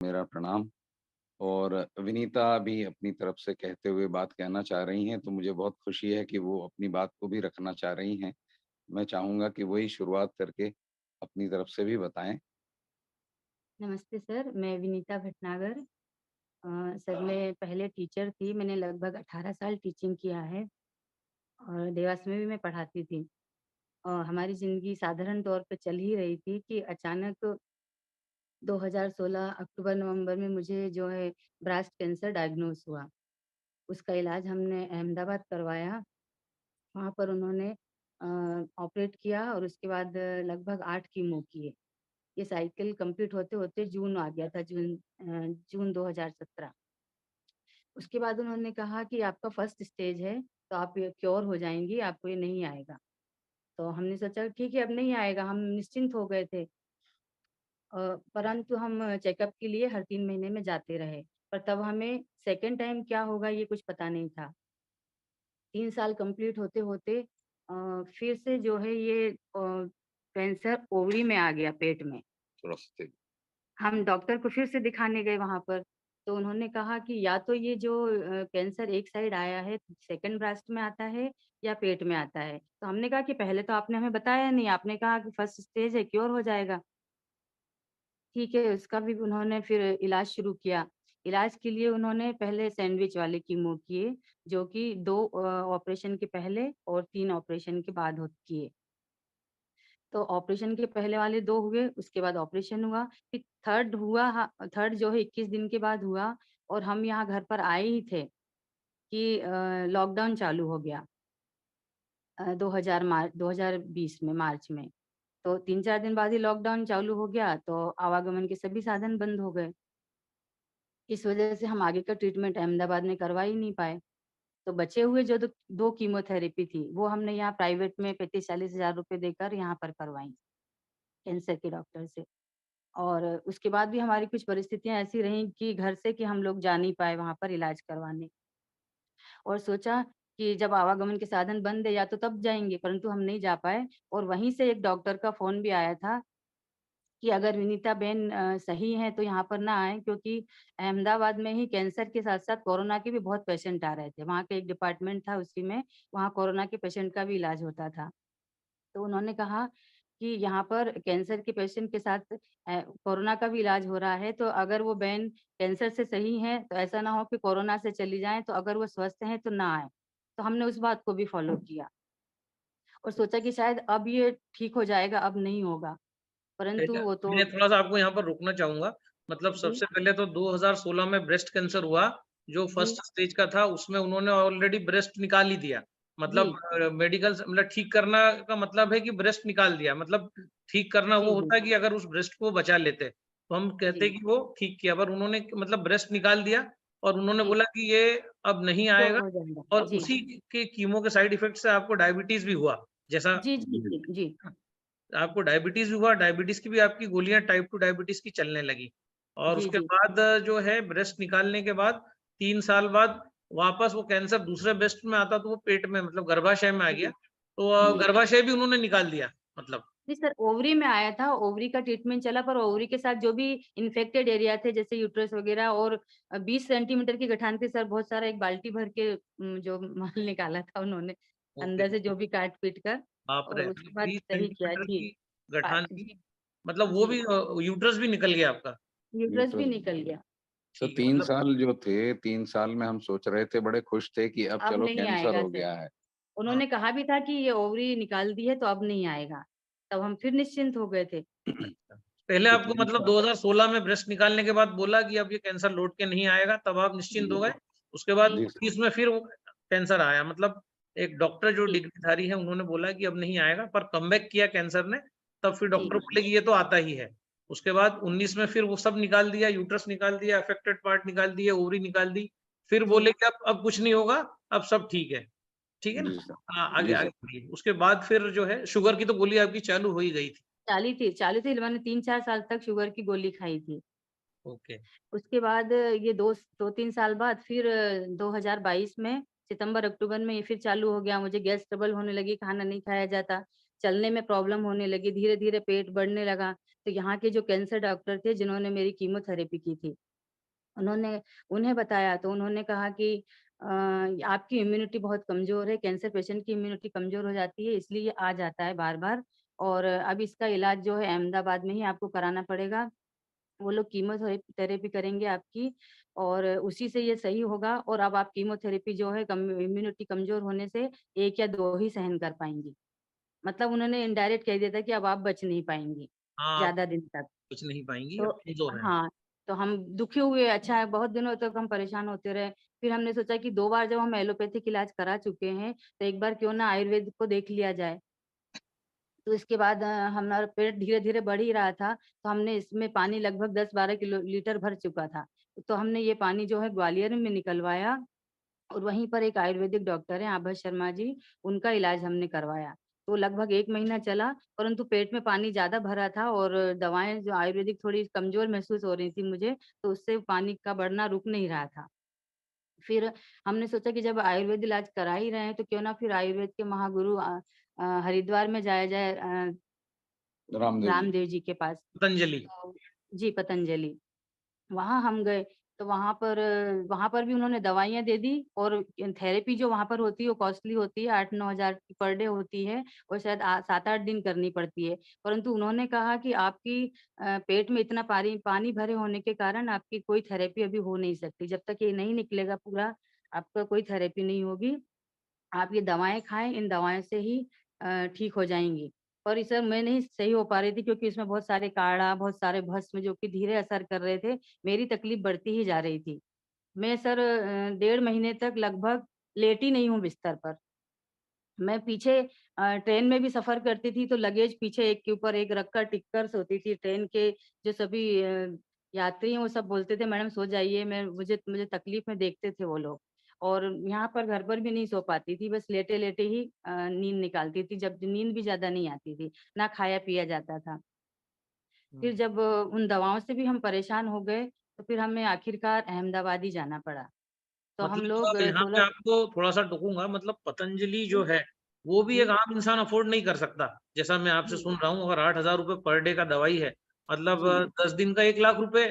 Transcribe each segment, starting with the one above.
मेरा प्रणाम। और विनीता भी अपनी तरफ से कहते हुए बात कहना चाह रही हैं, तो मुझे बहुत खुशी है कि वो अपनी बात को भी रखना चाह रही हैं। मैं चाहूँगा कि वही शुरुआत करके अपनी तरफ से भी बताएँ। नमस्ते सर, मैं विनीता भटनागर। सर मैं पहले टीचर थी, मैंने लगभग 18 साल टीचिंग किया है और देवास में भी मैं पढ़ाती थी। हमारी ज़िंदगी साधारण तौर पे चल ही रही थी कि अचानक 2016 अक्टूबर-नवंबर में मुझे जो है ब्रेस्ट कैंसर डायग्नोज़ हुआ। उसका इलाज हमने अहमदाबाद करवाया, वहाँ पर उन्होंने ऑपरेट किया और उसके बाद लगभग 8 कीमो किए। ये साइकिल कंप्लीट होते-होते जून आ गया था, जून 2017। उसके बाद उन्होंने कहा कि आपका फर्स्ट स्टेज है, तो आप ये क्योर हो जाएँगी, आपको ये नहीं आएगा। तो हमने सोचा ठीक है अब नहीं आएगा, हम निश्चिंत हो गए थे। परंतु हम चेकअप के लिए हर 3 महीने में जाते रहे, पर तब हमें सेकंड टाइम क्या होगा ये कुछ पता नहीं था। 3 साल कंप्लीट होते-होते फिर से जो है ये कैंसर ओवरी में आ गया, पेट में। थोड़ा-सा तेज़। हम डॉक्टर को फिर से दिखाने गए वहाँ पर, तो उन्होंने कहा कि या तो ये जो कैंसर एक साइड आया है, सेकंड ब्रेस्ट में आता है या पेट में आता है। तो हमने कहा कि पहले तो आपने हमें बताया नहीं, आपने कहा कि फर्स्ट स्टेज है, क्योर हो जाएगा। ठीक है, उसका भी उन्होंने फिर इलाज शुरू किया। इलाज के लिए उन्होंने पहले सैंडविच वाले कीमो किए, जो कि 2 ऑपरेशन के पहले और 3 ऑपरेशन के बाद किए। तो ऑपरेशन के पहले वाले 2 हुए, उसके बाद ऑपरेशन हुआ, फिर थर्ड जो है 21 दिन के बाद हुआ और हम यहाँ घर पर आए ही थे कि लॉकडाउन चालू हो गया 2020 में मार्च में। तो 3-4 दिन बाद ही लॉकडाउन चालू हो गया, तो आवागमन के सभी साधन बंद हो गए। इस वजह से हम आगे का ट्रीटमेंट अहमदाबाद में करवा ही नहीं पाए। तो बचे हुए जो 2 कीमोथेरेपी थी, वो हमने यहाँ प्राइवेट में 35-40 हज़ार रुपए देकर यहाँ पर करवाई, कैंसर के डॉक्टर से। और उसके बाद भी हमारी कुछ परिस्थितियाँ ऐसी रहीं कि घर से कि हम लोग जा नहीं पाए वहाँ पर इलाज करवाने और सोचा कि जब आवागमन के साधन बंद है या तो तब जाएँगे, परंतु हम नहीं जा पाए और वहीं से एक डॉक्टर का फ़ोन भी आया था कि अगर विनीता बहन सही हैं तो यहाँ पर ना आएँ, क्योंकि अहमदाबाद में ही कैंसर के साथ-साथ कोरोना के भी बहुत पेशेंट आ रहे थे। वहाँ का एक डिपार्टमेंट था उसी में, वहाँ कोरोना के पेशेंट का भी इलाज होता था। तो उन्होंने कहा कि यहाँ पर कैंसर के पेशेंट के साथ कोरोना का भी इलाज हो रहा है, तो अगर वो बहन कैंसर से सही हैं, तो ऐसा ना हो कि कोरोना से चली जाएँ, तो अगर वो स्वस्थ हैं, तो ना आएँ। तो हमने उस बात को भी फ़ॉलो किया और सोचा कि शायद अब ये ठीक हो जाएगा, अब नहीं होगा, परंतु अच्छा, वो तो मैं थोड़ा-सा आपको यहाँ पर रोकना चाहूँगा। मतलब जी, सबसे पहले तो 2016 में ब्रेस्ट कैंसर हुआ, जो जी, फर्स्ट स्टेज का था, उसमें उन्होंने ऑलरेडी ब्रेस्ट निकाल ही दिया। जी, मतलब मेडिकल स मतलब ठीक करना का मतलब है कि ब्रेस्ट निकाल दिया। मतलब ठीक करना जी, वो जी, होता है कि अगर उस ब्रेस्ट को बचा लेते, तो हम कहते जी, हैं कि वो ठीक किया। पर उन्होंने मतलब ब्रेस्ट निकाल दिया और उन्होंने जी, बोला कि ये अब नहीं क्योर आएगा हो जाएगा। और जी, उसी के कीमो के साइड इफ़ेक्ट से आपको डायबिटीज़ भी हुआ। जैसा जी, जी, जी, जी, आपको डायबिटीज़ भी हुआ, डायबिटीज़ की भी आपकी गोलियाँ टाइप 2 डायबिटीज़ की चलने लगी। और जी, उसके जी, बाद जो है ब्रेस्ट निकालने के बाद 3 साल बाद वापस वो कैंसर दूसरे ब्रेस्ट में आता तो वो पेट में मतलब गर्भाशय में आ गया। जी, तो जी। गर्भाशय भी उन्होंने निकाल दिया मतलब। जी सर, ओवरी में आया था, ओवरी का ट्रीटमेंट चला, पर ओवरी के साथ जो भी इन्फेक्टेड एरिया थे जैसे यूट्रस वगैरह और 20 सेंटीमीटर की गठान थी सर, बहुत सारा एक बाल्टी भर के जो माल निकाला था उन्होंने, ओके, अंदर से जो भी काट-पीट कर बाप रे! और उसके मतलब बाद 20 सही किया। सेंटीमीटर जी, की गठान थी। जी, मतलब वो जी, भी यूट्रस भी निकल गया आपका? यूट्रस भी यूट्रस निकल गया। तो जी, 3 मतलब साल जो थे, 3 साल में हम सोच रहे थे, बड़े खुश थे कि अब अब चलो नहीं कैंसर आएगा हो सर। गया है। उन्होंने हाँ। कहा भी था कि ये ओवरी निकाल दी है तो अब नहीं आएगा। तब हम फिर निश्चिंत हो गए थे। अच्छा। पहले तो आपको 3 मतलब साल 2016 में ब्रेस्ट निकालने के बाद बोला कि अब ये कैंसर लौट के नहीं आएगा, तब आप निश्चिंत जी, हो गए। उसके बाद जी, 21 में फिर वो कैंसर आया। मतलब एक डॉक्टर जो जी, डिग्रीधारी हैं, उन्होंने बोला कि अब नहीं आएगा, पर कमबैक किया कैंसर ने, तब फिर जी, डॉक्टर बोले कि ये तो आता ही है। उसके बाद 19 में फिर वो सब निकाल दिया, यूट्रस निकाल दिया, अफेक्टेड पार्ट निकाल दिए, ओवरी निकाल दी। फिर जी, बोले कि अब कुछ नहीं होगा, अब सब ठीक है। ठीक है ना? जी सर। हाँ, आगे जी आगे सर। बढ़िए। उसके बाद फिर जो है शुगर की तो गोली आपकी चालू हो ही गई थी। चाली थी मैंने 3-4 साल तक शुगर की गोली खाई थी। ओके। उसके बाद ये 2-3 साल बाद फिर 2022 में सितंबर-अक्टूबर में ये फिर चालू हो गया। मुझे गैस ट्रबल होने लगी, खाना नहीं खाया जाता, चलने में प्रॉब्लम होने लगी, धीरे-धीरे पेट बढ़ने लगा। तो यहाँ के जो कैंसर डॉक्टर थे जिन्होंने मेरी कीमोथेरेपी की थी, उन्होंने उन्हें बताया तो उन्होंने कहा कि आपकी इम्यूनिटी बहुत कमज़ोर है, कैंसर पेशेंट की इम्यूनिटी कमज़ोर हो जाती है इसलिए ये आ जाता है बार-बार और अब इसका इलाज जो है अहमदाबाद में ही आपको कराना पड़ेगा। वो लोग कीमोथेरेपी करेंगे आपकी और उसी से ये सही होगा और अब आप कीमोथेरेपी जो है कम इम्यूनिटी कमज़ोर होने से 1 या 2 ही सहन कर पाएँगी। मतलब उन्होंने इनडायरेक्ट कह दिया था कि अब आप बच नहीं पाएँगी, हाँ, आप ज़्यादा दिन तक। कुछ नहीं पाएँगी, तो अब कमज़ोर हैं। हाँ, तो हम दुखी हुए, अच्छा है बहुत दिनों तक हम परेशान होते रहे। फिर हमने सोचा कि 2 बार जब हम एलोपैथिक इलाज करा चुके हैं, तो एक बार क्यों ना आयुर्वेद को देख लिया जाए। तो इसके बाद हमारा पेट धीरे-धीरे बढ़ ही रहा था, तो हमने इसमें पानी लगभग 10-12 किलो लीटर भर चुका था। तो हमने ये पानी जो है ग्वालियर में निकलवाया और वहीं पर एक आयुर्वेदिक डॉक्टर हैं आभा शर्मा जी, उनका इलाज हमने करवाया। तो लगभग 1 महीना चला, परंतु पेट में पानी ज़्यादा भरा था और दवाएँ जो आयुर्वेदिक थोड़ी कमज़ोर महसूस हो रही थी मुझे, तो उससे पानी का बढ़ना रुक नहीं रहा था। फिर हमने सोचा कि जब आयुर्वेद इलाज करा ही रहे हैं, तो क्यों ना फिर आयुर्वेद के महागुरु हरिद्वार में जाया जाए रामदेव जी। रामदेव जी के पास। पतंजलि। तो जी, पतंजलि। वहाँ हम गए, तो वहाँ पर भी उन्होंने दवाइयाँ दे दी और थेरेपी जो वहाँ पर होती है वो कॉस्टली होती है, 8-9 हज़ार की पर डे होती है और शायद 7-8 दिन करनी पड़ती है। परंतु उन्होंने कहा कि आपकी पेट में इतना पानी भरे होने के कारण आपकी कोई थेरेपी अभी हो नहीं सकती। जब तक ये नहीं निकलेगा पूरा, आपका कोई थेरेपी नहीं होगी। आप ये दवाएँ खाएँ, इन दवाओं से ही ठीक हो जाएँगी। पर ये सर मैं नहीं सही हो पा रही थी क्योंकि इसमें बहुत सारे काढ़ा, बहुत सारे भस्म जो कि धीरे असर कर रहे थे, मेरी तकलीफ़ बढ़ती ही जा रही थी। मैं सर 1.5 महीने तक लगभग लेटी नहीं हूँ बिस्तर पर। मैं पीछे ट्रेन में भी सफ़र करती थी तो लगेज पीछे एक के ऊपर एक रख कर टिक कर सोती थी। ट्रेन के जो सभी यात्री हैं वो सब बोलते थे मैडम सो जाइए, मैं मुझे तकलीफ़ में देखते थे वो लोग। और यहाँ पर घर पर भी नहीं सो पाती थी, बस लेटे-लेटे ही नींद निकालती थी, जब नींद भी ज़्यादा नहीं आती थी, ना खाया-पिया जाता था। हुँ। फिर जब उन दवाओं से भी हम परेशान हो गए, तो फिर हमें आखिरकार अहमदाबाद ही जाना पड़ा। तो हम लोग मतलब यहाँ पे 16 आपको थोड़ा-सा टोकूँगा, मतलब पतंजलि जो जी, है, वो भी एक जी, आम इंसान अफ़ोर्ड नहीं कर सकता। जैसा मैं आपसे जी, सुन रहा हूँ, अगर 8,000 रुपए पर डे का दवाई है, मतलब जी। 10 दिन का 1 लाख रुपए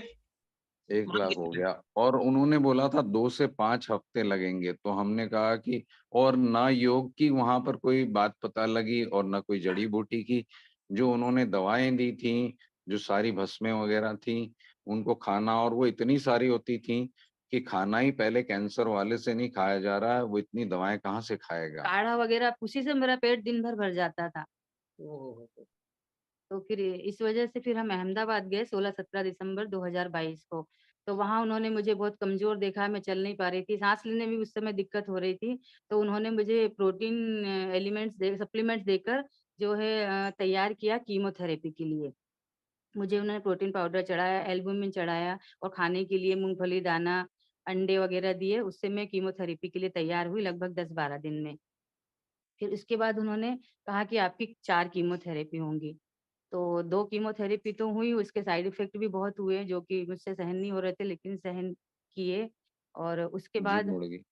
1 मान लाख के हो चलें। गया और उन्होंने बोला था 2 से 5 हफ्ते लगेंगे, तो हमने कहा कि और ना योग की वहाँ पर कोई बात पता लगी और ना कोई जड़ी-बूटी की। जो उन्होंने दवाएँ दी थीं, जो सारी भस्में वग़ैरह थीं, उनको खाना और वो इतनी सारी होती थीं कि खाना ही पहले कैंसर वाले से नहीं खाया जा रहा है, वो इतनी दवाएँ कहाँ से खाएगा? काढ़ा वगैरह उसी से मेरा पेट दिन भर भर जाता था। ओह हो, हो! तो फिर इस वजह से फिर हम अहमदाबाद गए 16-17 दिसंबर 2022 को। तो वहाँ उन्होंने मुझे बहुत कमज़ोर देखा, मैं चल नहीं पा रही थी, साँस लेने में भी उस समय दिक्कत हो रही थी। तो उन्होंने मुझे प्रोटीन एलिमेंट्स दे सप्लीमेंट्स देकर जो है तैयार किया कीमोथेरेपी के लिए। मुझे उन्होंने प्रोटीन पाउडर चढ़ाया, एल्बुमिन चढ़ाया और खाने के लिए मूँगफली दाना, अंडे वगैरह दिए, उससे मैं कीमोथेरेपी के लिए तैयार हुई लगभग 10-12 दिन में। फिर उसके बाद उन्होंने कहा कि आपकी 4 कीमोथेरेपी होंगी। तो 2 कीमोथेरेपी तो हुई, उसके साइड इफ़ेक्ट भी बहुत हुए जो कि मुझसे सहन नहीं हो रहे थे लेकिन सहन किए और जी, मुड़गी।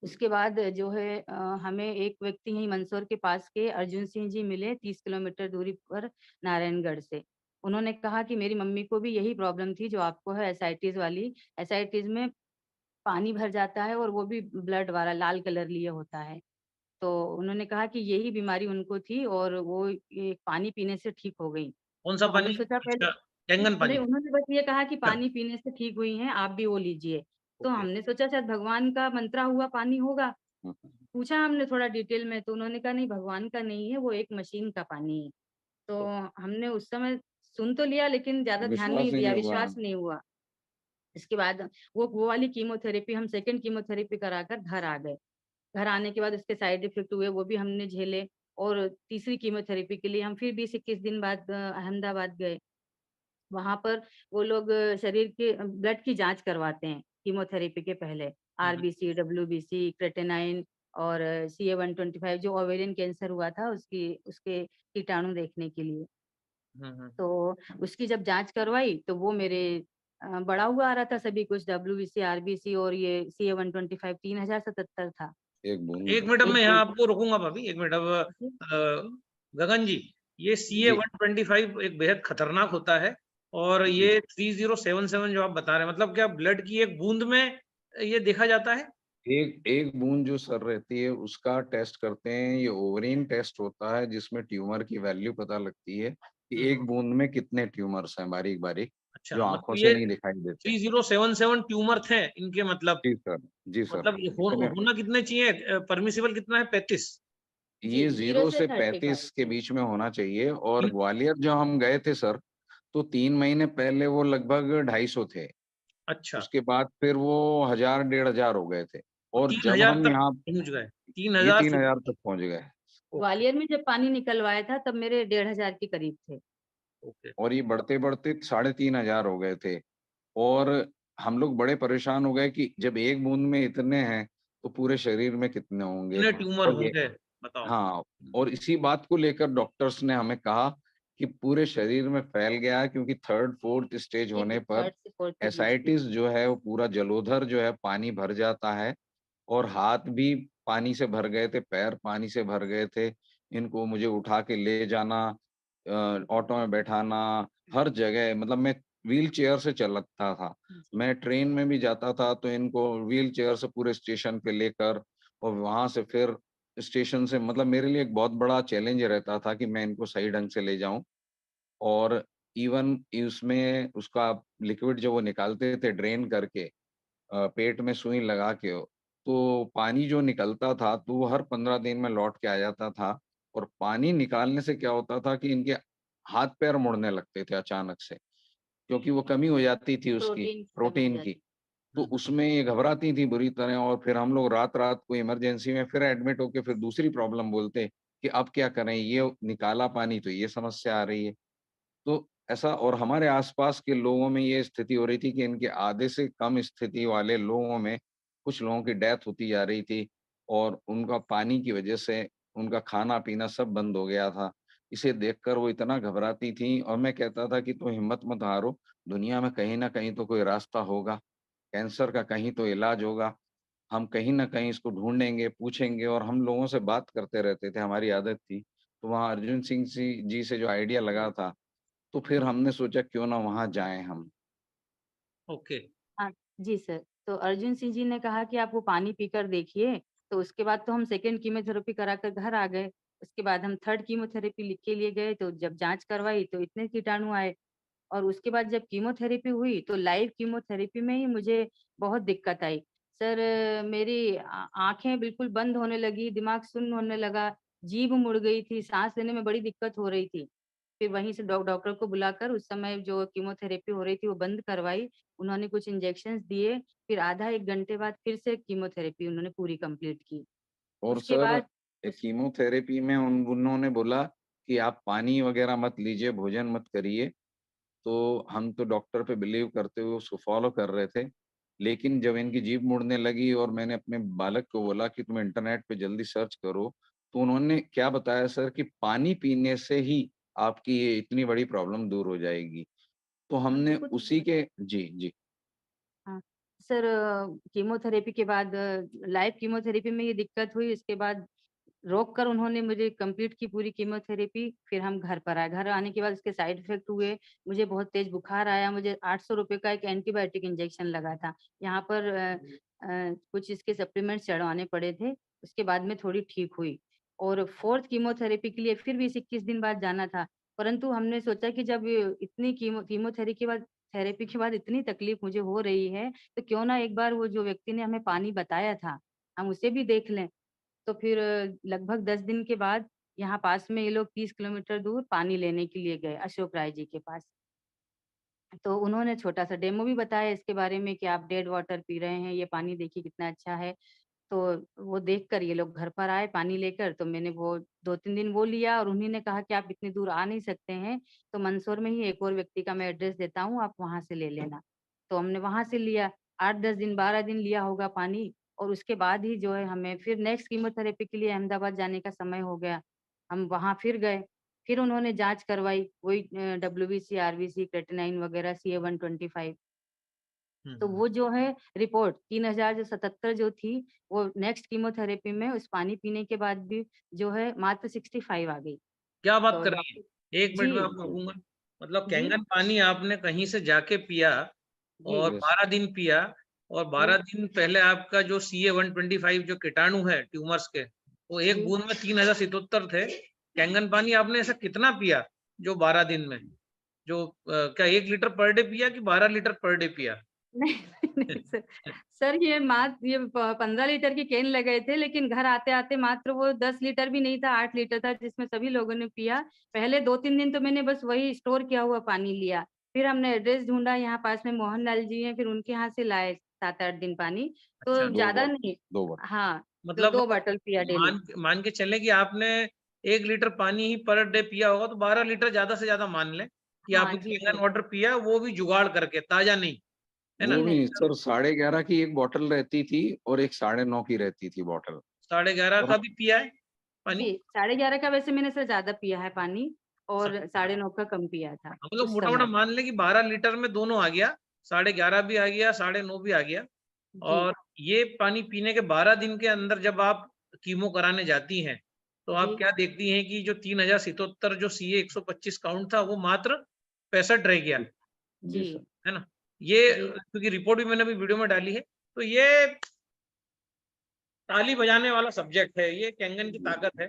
उसके बाद जो है हमें एक व्यक्ति यहीं मंदसौर के पास के अर्जुन सिंह जी मिले 30 किलोमीटर दूरी पर नारायणगढ़ से। उन्होंने कहा कि मेरी मम्मी को भी यही प्रॉब्लम थी जो आपको है एसाइटिस वाली। एसाइटिस में पानी भर जाता है और वो भी ब्लड वाला लाल कलर लिए होता है। तो उन्होंने कहा कि यही बीमारी उनको थी और वो ये पानी पीने से ठीक हो गई। कौन-सा तो हमने पानी? सोचा पहले अच्छा, कैंगन नहीं पानी। उन्होंने बस ये कहा कि पानी पीने से ठीक हुई हैं, आप भी वो लीजिए। तो ओके। हमने सोचा शायद भगवान का मंत्रा हुआ पानी होगा। हुँ, पूछा हमने थोड़ा डिटेल में तो उन्होंने कहा नहीं भगवान का नहीं है, वो एक मशीन का पानी है। तो तो हमने उस समय सुन तो लिया लेकिन ज़्यादा ध्यान विश्वास नहीं ही दिया, नहीं हुआ। विश्वास नहीं हुआ। इसके बाद वो वाली कीमोथेरेपी हम सेकंड कीमोथेरेपी कराकर घर आ गए। घर आने के बाद उसके साइड इफ़ेक्ट हुए, वो भी हमने झेले और तीसरी कीमोथेरेपी के लिए हम फिर 20-21 दिन बाद अहमदाबाद गए। वहाँ पर वो लोग शरीर के ब्लड की जाँच करवाते हैं कीमोथेरेपी के पहले। हुँ, हुँ। आरबीसी, डब्ल्यूबीसी, क्रेटिनाइन और सीए 125 जो ओवेरियन कैंसर हुआ था उसके कीटाणु देखने के लिए। हुँ, हुँ। तो उसकी जब जाँच करवाई तो वो मेरे बढ़ा हुआ आ रहा था सभी कुछ डब्ल्यूबीसी, आरबीसी और ये सीए 125 3077 था। 1 बूँद 1 मिनट अब 1 मैं यहाँ बूँद आपको रोकूँगा भाभी, 1 मिनट अब जी, गगन जी, ये सीए जी, 125 एक बेहद खतरनाक होता है और जी। ये 3077 जो आप बता रहे हैं, मतलब क्या ब्लड की एक बूंद में ये देखा जाता है? एक एक बूंद जो सर रहती है उसका टेस्ट करते हैं, ये ओवरीन टेस्ट होता है जिसमें ट्यूमर की वैल्यू पता लगती है कि हुँ, एक बूंद में कितने ट्यूमर्स हैं बारीक-बारिक, अच्छा, जो आँखों मतलब से ये नहीं दिखाई देते। 3077 ट्यूमर थे इनके मतलब जी सर, जी सर। मतलब ये इतने होना कितने चाहिए? परमिसिबल कितना है 35? जी, ये 0 0 से से 35 35 के जी। बीच में होना चाहिए और तीन ग्वालियर जब हम गए थे सर, तो 3 महीने पहले वो लगभग 250 थे। अच्छा, उसके बाद फिर वो 1000 डेढ़ हज़ार हो गए थे तो और जब 3000 हम तक यहाँ पहुँच गए। ये 3000 फिर 3000 तक पहुँच गए ओके, ग्वालियर में जब पानी निकलवाया था तब मेरे 1500 के करीब थे। ओके। और ये बढ़ते-बढ़ते 3500 हो गए थे और हम लोग बड़े परेशान हो गए कि जब एक बूँद में इतने हैं, तो पूरे शरीर में कितने होंगे? कितने ट्यूमर और ये होंगे बताओ? हाँ, और इसी बात को लेकर डॉक्टर्स ने हमें कहा कि पूरे शरीर में फैल गया है क्योंकि 3rd 4th स्टेज जी, होने पर 3rd से 4th के बीच में। एसाइटिस जो है वो पूरा जलोधर जो है पानी भर जाता है और हाथ भी पानी से भर गए थे, पैर पानी से भर गए थे। इनको मुझे उठा के ले जाना ऑटो में बैठाना, हर जगह मतलब मैं व्हीलचेयर से चलता था। जी, मैं ट्रेन में भी जाता था तो इनको व्हीलचेयर से पूरे स्टेशन पे लेकर और वहाँ से फिर स्टेशन से मतलब मेरे लिए एक बहुत बड़ा चैलेंज रहता था कि मैं इनको सही ढंग से ले जाऊँ और इवन उसमें उसका लिक्विड जो वो निकालते थे ड्रेन करके पेट में सुई लगा के तो पानी जो निकलता था तो वो हर 15 दिन में लौट के आ जाता था और पानी निकालने से क्या होता था कि इनके हाथ-पैर मुड़ने लगते थे अचानक से, क्योंकि वो कमी हो जाती थी उसकी प्रोटीन की कमी हो प्रोटीन की। जाती तो हुँ, हुँ। उसमें ये घबराती थी बुरी तरह और फिर हम लोग रात-रात को इमरजेंसी में फिर एडमिट होके फिर दूसरी प्रॉब्लम बोलते कि अब क्या करें? ये निकाला पानी तो ये समस्या आ रही है। तो ऐसा और हमारे आस-पास के लोगों में ये स्थिति हो रही थी कि इनके आधे से कम स्थिति वाले लोगों में कुछ लोगों की डेथ होती जा रही थी और उनका पानी की वजह से उनका खाना-पीना सब बंद हो गया था। इसे देखकर वो इतना घबराती थीं और मैं कहता था कि तुम हिम्मत मत हारो, दुनिया में कहीं न कहीं तो कोई रास्ता होगा। कैंसर का कहीं तो इलाज होगा। हम कहीं न कहीं इसको ढूँढेंगे, पूछेंगे और हम लोगों से बात करते रहते थे, हमारी आदत थी। तो वहाँ अर्जुन सिंह जी से जो आइडिया लगा था तो फिर हमने सोचा क्यों ना वहाँ जाएँ हम। ओके। हाँ, जी सर। तो अर्जुन सिंह जी ने कहा कि आप वो पानी पीकर देखिए, तो उसके बाद तो हम सेकंड कीमोथेरेपी कराकर घर आ गए। उसके बाद हम थर्ड कीमोथेरेपी लिख के लिए गए, तो जब जाँच करवाई तो इतने कीटाणु आए और उसके बाद जब कीमोथेरेपी हुई, तो लाइव कीमोथेरेपी में ही मुझे बहुत दिक्कत आई। सर मेरी आँखें बिल्कुल बंद होने लगी, दिमाग सुन्न होने लगा, जीभ मुड़ गई थी, साँस लेने में बड़ी दिक्कत हो रही थी। फिर वहीं से डॉक्टर को बुलाकर उस समय जो कीमोथेरेपी हो रही थी वो बंद करवाई। उन्होंने कुछ इंजेक्शंस दिए, फिर आधा 1 घंटे बाद फिर से कीमोथेरेपी उन्होंने पूरी कंप्लीट की। और उसके सर बाद उस कीमोथेरेपी में उन्होंने बोला कि आप पानी वग़ैरह मत लीजिए, भोजन मत करिए। तो हम तो डॉक्टर पे बिलीव करते हुए उसको फ़ॉलो कर रहे थे। लेकिन जब इनकी जीभ मुड़ने लगी और मैंने अपने बालक को बोला कि तुम इंटरनेट पे जल्दी सर्च करो, तो उन्होंने क्या बताया सर कि पानी पीने से ही आपकी ये इतनी बड़ी प्रॉब्लम दूर हो जाएगी। तो हाँ, हमने तो कुछ उसी के जी, जी। हाँ, सर कीमोथेरेपी के बाद लाइव कीमोथेरेपी में ये दिक्कत हुई, उसके बाद रोक कर उन्होंने मुझे कंप्लीट की पूरी कीमोथेरेपी, फिर हम घर पर आए। घर आने के बाद उसके साइड इफ़ेक्ट हुए, मुझे बहुत तेज़ बुखार आया, मुझे ₹800 का एक एंटीबायोटिक इंजेक्शन लगा था। यहाँ पर कुछ इसके सप्लीमेंट्स चढ़वाने पड़े थे, उसके बाद में थोड़ी ठीक हुई और 4th कीमोथेरेपी के लिए फिर 20-21 दिन बाद जाना था, परंतु हमने सोचा कि जब ये इतनी कीमोथेरेपी के बाद थेरेपी के बाद इतनी तकलीफ मुझे हो रही है, तो क्यों ना एक बार वो जो व्यक्ति ने हमें पानी बताया था, हम उसे भी देख लें। तो फिर लगभग 10 दिन के बाद यहाँ पास में ये लोग 30 किलोमीटर दूर पानी लेने के लिए गए, अशोक राय जी के पास। तो उन्होंने छोटा-सा डेमो भी बताया इसके बारे में कि आप डेड वाटर पी रहे हैं, ये पानी देखिए कितना अच्छा है। तो वो देखकर ये लोग घर पर आए पानी लेकर, तो मैंने वो 2-3 दिन वो लिया और उन्हीं ने कहा कि आप इतनी दूर आ नहीं सकते हैं, तो मंदसौर में ही एक और व्यक्ति का मैं एड्रेस देता हूँ, आप वहाँ से ले लेना। तो हमने वहाँ से लिया, 8-10 दिन, 12 दिन लिया होगा पानी और उसके बाद ही जो है हमें फिर नेक्स्ट कीमोथेरेपी के लिए अहमदाबाद जाने का समय हो गया। हम वहाँ फिर गए, फिर उन्होंने जाँच करवाई, वही डब्ल्यूबीसी, आरबीसी, क्रेटिनाइन वगैरह, सीए 125 हुँ, तो हुँ। वो जो है रिपोर्ट 3077 जो थी, वो नेक्स्ट कीमोथेरेपी में उस पानी पीने के बाद भी जो है मात्र 65 आ गई। क्या बात तो कर रही डॉक्टर हैं? 1 मिनट में जी, आपको रोकूँगा। मतलब जी, कैंगन पानी आपने कहीं से जाके पिया और जी, यस, 12 दिन पिया और 12 जी, दिन पहले आपका जो CA 125 जो कीटाणु है ट्यूमर्स के, वो एक जी। बूंद में 3077 थे। कैंगन पानी आपने ऐसा कितना पिया जो 12 दिन में? जो क्या 1 लीटर पर डे पिया कि 12 लीटर पर डे पिया? नहीं, नहीं सर। सर ये 15 लीटर की कैन लगाए थे, लेकिन घर आते-आते मात्र वो 10 लीटर भी नहीं था, 8 लीटर था, जिसमें सभी लोगों ने पिया। पहले 2-3 दिन तो मैंने बस वही स्टोर किया हुआ पानी लिया। फिर हमने एड्रेस ढूँढा, यहाँ पास में मोहन लाल जी हैं, फिर उनके यहाँ से लाए 7-8 दिन पानी, अच्छा, तो 2 ज़्यादा बॉटल नहीं। 2 बॉटल। हाँ, तो मतलब 2 बॉटल पिया डेली। मान के चलें कि आपने 1 लीटर पानी ही पर डे पिया होगा तो 12 लीटर ज़्यादा से ज़्यादा मान लें कि हाँ, आपने जी, कैंगन जी। वाटर पिया, वो भी जुगाड़ करके, ताज़ा नहीं, है वो ना? जी, भी नहीं। सर 11:30 की एक बॉटल रहती थी और एक 9:30 की रहती थी बॉटल। 11:30 और का भी पिया है पानी? जी, 11:30 का वैसे मैंने सर ज़्यादा पिया है पानी और अच्छा। 9:30 का कम पिया था मतलब उस मोटा-मोटा समय। मान लें कि 12 लीटर में दोनों आ गया, 11:30 भी आ गया, 9:30 भी आ गया जी, और ये पानी पीने के 12 दिन के अंदर जब आप कीमो कराने जाती हैं, तो जी, आप क्या देखती हैं कि जो 3077 जो CA 125 काउंट था, वो मात्र 65 रह गया, जी, जी जी, सर। है ना? ये जी, क्योंकि रिपोर्ट भी मैंने अभी वीडियो में डाली है, तो ये ताली बजाने वाला सब्जेक्ट है, ये कैंगन की ताकत है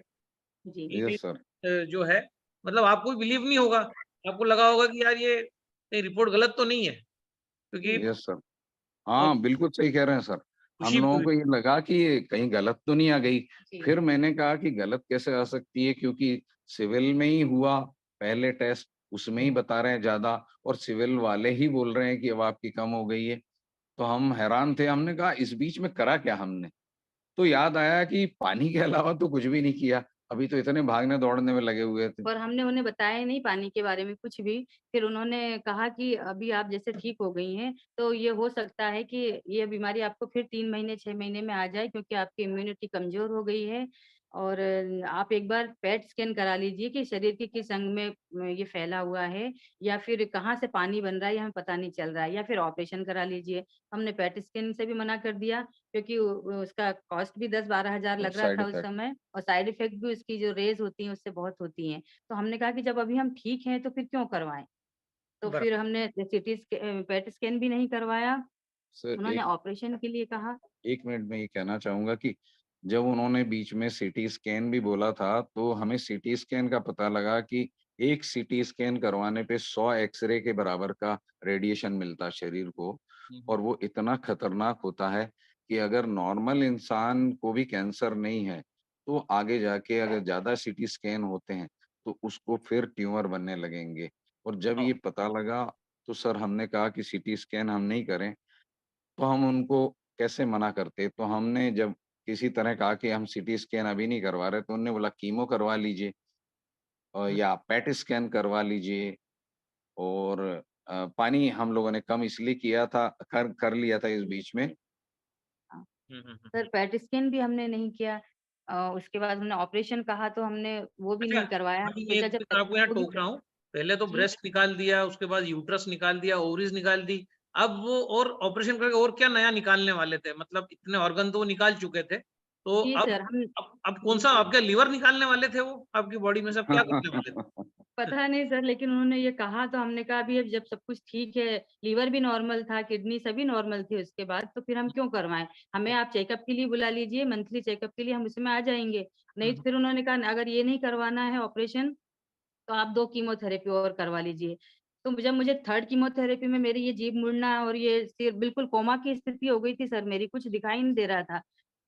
जी, कि यस सर। जो है मतलब आपको भी बिलीव नहीं होगा, आपको लगा होगा कि यार ये कहीं रिपोर्ट गलत तो नहीं है, क्योंकि जी, यस सर। और हाँ, बिल्कुल सही कह रहे हैं सर। हम खुशी भी लोगों हुई। को ये लगा कि ये कहीं गलत तो नहीं आ गई। जी, फिर मैंने कहा कि गलत कैसे आ सकती है क्योंकि सिविल में ही हुआ पहले टेस्ट, उसमें ही बता रहे हैं ज़्यादा और सिविल वाले ही बोल रहे हैं कि अब आपकी कम हो गई है। तो हम हैरान थे, हमने कहा इस बीच में करा क्या हमने? तो याद आया कि पानी के अलावा तो कुछ भी नहीं किया। अभी तो इतने भागने-दौड़ने में लगे हुए थे। और हमने उन्हें बताया नहीं पानी के बारे में कुछ भी। फिर उन्होंने कहा कि अभी आप जैसे ठीक हो गई हैं, तो ये हो सकता है कि ये बीमारी आपको फिर 3 महीने, 6 महीने में आ जाए क्योंकि आपकी इम्यूनिटी कमज़ोर हो गई है और आप एक बार पेट स्कैन करा लीजिए कि शरीर के किस अंग में ये फैला हुआ है या फिर कहाँ से पानी बन रहा है, ये हमें पता नहीं चल रहा है या फिर ऑपरेशन करा लीजिए। हमने पेट स्कैन से भी मना कर दिया क्योंकि उसका कॉस्ट भी 10-12 हज़ार और लग रहा साइड था उस इफ़ेक्ट समय और साइड इफ़ेक्ट भी उसकी जो रेज़ होती हैं, उससे बहुत होती हैं। तो हमने कहा कि जब अभी हम ठीक हैं तो फिर क्यों करवाएँ? तो बरा फिर हमने पेट स्कैन भी नहीं करवाया, सर उन्होंने ऑपरेशन के लिए कहा। 1 मिनट में ये कहना चाहूँगा कि जब उन्होंने बीच में सीटी स्कैन भी बोला था, तो हमें सीटी स्कैन का पता लगा कि एक सीटी स्कैन करवाने पे 100 एक्स-रे के बराबर का रेडिएशन मिलता है शरीर को हुँ, और हुँ। वो इतना खतरनाक होता है कि अगर नॉर्मल इंसान को भी कैंसर नहीं है, तो आगे जाके अगर ज़्यादा सीटी स्कैन होते हैं, तो उसको फिर ट्यूमर बनने लगेंगे और जब हाँ, ये पता लगा, तो सर हमने कहा कि सीटी स्कैन हम नहीं करें तो हम उनको कैसे मना करते? तो हमने जब किसी तरह कहा कि हम सीटी स्कैन अभी नहीं करवा रहे, तो उन्होंने बोला कीमो करवा लीजिए हुँ, या पेट स्कैन करवा लीजिए और पानी हम लोगों ने कम इसलिए किया था कर कर लिया था इस बीच में। हाँ, हुँ, हुँ, हुँ, सर हुँ। पेट स्कैन भी हमने नहीं किया। उसके बाद हमने ऑपरेशन कहा तो हमने वो भी अच्छा, नहीं करवाया। अभी सोचा एक जब मैं तक आपको यहाँ वो भी टोक रहा हूँ। पहले तो जी, ब्रेस्ट निकाल दिया, उसके बाद यूट्रस निकाल दिया, ओवरीज़ निकाल दी। अब वो और ऑपरेशन करके और क्या नया निकालने वाले थे? मतलब इतने ऑर्गन तो वो निकाल चुके थे। तो जी अब सर हम अब जी। कौन-सा आपका लिवर निकालने वाले थे वो? आपकी बॉडी में से अब क्या करने वाले थे? पता नहीं सर लेकिन उन्होंने ये कहा तो हमने कहा अभी अब जब सब कुछ ठीक है, लीवर भी नॉर्मल था, किडनी सभी नॉर्मल थी उसके बाद, तो फिर हम क्यों करवाएँ? हमें आप चेकअप के लिए बुला लीजिए, मंथली चेकअप के लिए हम उसमें आ जाएँगे। हुँ, नहीं तो हुँ। फिर उन्होंने कहा अगर ये नहीं करवाना है ऑपरेशन, तो आप 2 कीमोथेरेपी और करवा लीजिए। तो जब मुझे 3rd कीमोथेरेपी में मेरी ये जीभ मुड़ना और ये सिर बिल्कुल कोमा की स्थिति हो गई थी सर मेरी, कुछ दिखाई नहीं दे रहा था।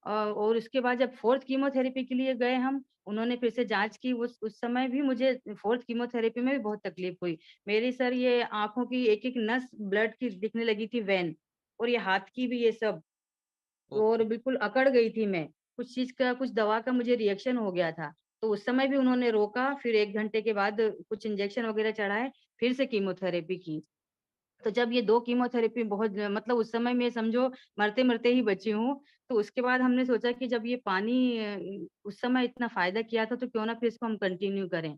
और उसके बाद जब 4th कीमोथेरेपी के लिए गए हम, उन्होंने फिर से जाँच की, उस समय भी मुझे 4th कीमोथेरेपी में भी बहुत तकलीफ हुई। मेरी सर ये आँखों की एक-एक नस ब्लड की दिखने लगी थी वेन और ये हाथ की भी ये सब और ओके। बिल्कुल अकड़ गई थी मैं। कुछ चीज़ का कुछ दवा का मुझे रिएक्शन हो गया था। तो उस समय भी उन्होंने रोका, फिर 1 घंटे के बाद कुछ इंजेक्शन वगैरह चढ़ाए, फिर से कीमोथेरेपी की। तो जब ये 2 कीमोथेरेपी बहुत मतलब उस समय मैं समझो मरते-मरते ही बची हूँ। तो उसके बाद हमने सोचा कि जब ये पानी उस समय इतना फ़ायदा किया था तो क्यों ना फिर इसको हम कंटिन्यू करें।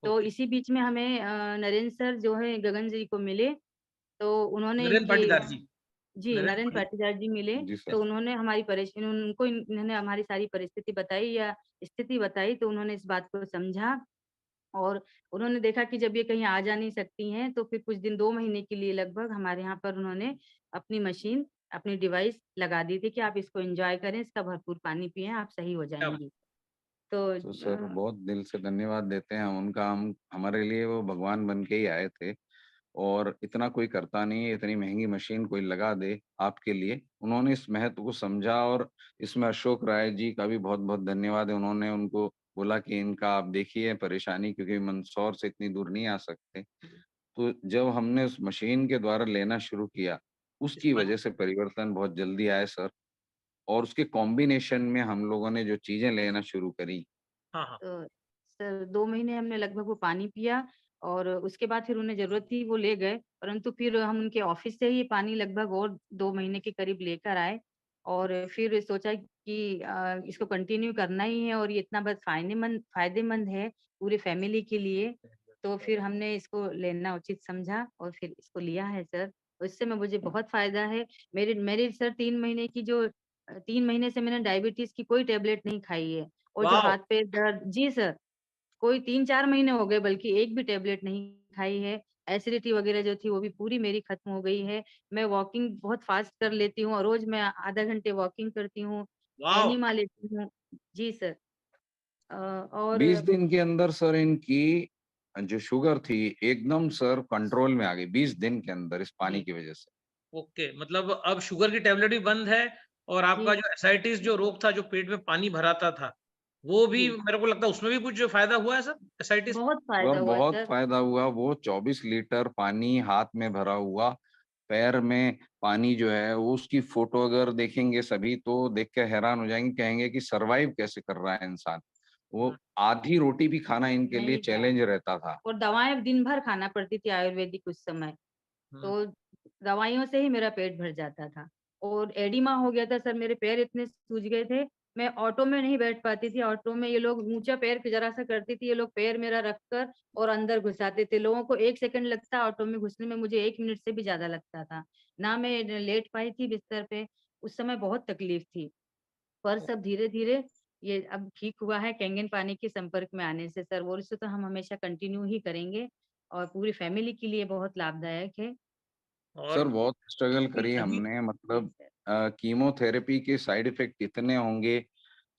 तो ओके। इसी बीच में हमें नरेंद्र सर जो है गगन जी को मिले, तो उन्होंने नरेंद्र इनकी पाटीदार जी। जी, नरेंद्र नरेंद्र पाटी पाटीदार जी मिले, जी तो सर। उन्होंने हमारी उनको इन्होंने हमारी सारी परिस्थिति बताई या स्थिति बताई, तो उन्होंने इस बात को समझा और उन्होंने देखा कि जब ये कहीं आ जा नहीं सकती हैं, तो फिर कुछ दिन 2 महीने के लिए लगभग हमारे यहाँ पर उन्होंने अपनी मशीन, अपनी डिवाइस लगा दी थी कि आप इसको एन्जॉय करें, इसका भरपूर पानी पिएँ, आप सही हो क्या बात! जाएँगी। तो तो सर बहुत दिल से धन्यवाद देते हैं हम उनका। हम हमारे लिए वो भगवान बन के ही आए थे और इतना कोई करता नहीं है, इतनी महँगी मशीन कोई लगा दे आपके लिए। उन्होंने इस महत्व को समझा और इसमें अशोक राय जी का भी बहुत-बहुत धन्यवाद है। उन्होंने उनको बोला कि इनका आप देखिए परेशानी, क्योंकि मंदसौर से इतनी दूर नहीं आ सकते। तो जब हमने उस मशीन के द्वारा लेना शुरू किया, उसकी इसमें वजह से परिवर्तन बहुत जल्दी आए सर। और उसके कॉम्बिनेशन में हम लोगों ने जो चीज़ें लेना शुरू करी। हाँ, हाँ। तो सर 2 महीने हमने लगभग वो पानी पिया और उसके बाद फिर उन्हें ज़रूरत थी वो ले गए, परंतु फिर हम उनके ऑफ़िस से ही पानी लगभग और 2 महीने के करीब लेकर आए और फिर सोचा कि इसको कंटिन्यू करना ही है और ये इतना बहुत फ़ायदेमंद है पूरी फ़ैमिली के लिए, तो फिर हमने इसको लेना उचित समझा और फिर इसको लिया है सर। उससे में मुझे बहुत फ़ायदा है। मेरी सर 3 महीने की 3 महीने से मैंने डायबिटीज़ की कोई टैबलेट नहीं खाई है। और जो वॉव! हाथ-पैर दर्द जी सर, कोई 3-4 महीने हो गए बल्कि एक भी टैबलेट नहीं खाई है। एसिडिटी वगैरह जो थी वो भी पूरी मेरी खत्म हो गई है। मैं वॉकिंग बहुत फ़ास्ट कर लेती हूँ और रोज़ मैं आधा घंटे वॉकिंग करती हूँ, वॉव! एनिमा लेती हूँ। जी सर। और 20 दिन के अंदर सर इनकी जो शुगर थी एकदम सर कंट्रोल में आ गई, 20 दिन के अंदर इस पानी जी, की वज़ह से। ओके, मतलब अब शुगर की टैबलेट भी बंद है और आपका जी, जो एसाइटिस जो रोग था, जो पेट में पानी भराता था, वो भी जी। मेरे को लगता है उसमें भी कुछ फ़ायदा हुआ है सर, एसाइटिस? बहुत सर फ़ायदा हुआ बहुत सर। फ़ायदा हुआ, वो 24 लीटर पानी हाथ में भरा हुआ, पैर में पानी जो है वो उसकी फ़ोटो अगर देखेंगे सभी तो देख के हैरान हो जाएँगे, कहेंगे कि सर्वाइव कैसे कर रहा है इंसान। वो हुँ, आधी रोटी भी खाना इनके लिए नहीं था चैलेंज रहता था। और दवाएँ दिन भर खाना पड़ती थी आयुर्वेदिक उस समय। हुँ, तो दवाइयों से ही मेरा पेट भर जाता था और एडिमा हो गया था सर, मेरे पैर इतने सूज गए थे, मैं ऑटो में नहीं बैठ पाती थी। ऑटो में ये लोग ऊँचा पैर ज़रा-सा करती थी, ये लोग पैर मेरा रखकर और अंदर घुसाते थे। लोगों को 1 सेकंड लगता ऑटो में घुसने में, मुझे 1 मिनट से भी ज़्यादा लगता था। ना मैं लेट पाई थी बिस्तर पे, उस समय बहुत तकलीफ थी। पर सब धीरे-धीरे ये अब ठीक हुआ है कैंगन पानी के संपर्क में आने से सर, और इसे तो हम हमेशा कंटिन्यू ही करेंगे और पूरी फैमिली के लिए बहुत लाभदायक है। और सर बहुत स्ट्रगल ये करी सभी हमने, जी मतलब सर। कीमोथेरेपी के साइड इफ़ेक्ट इतने होंगे,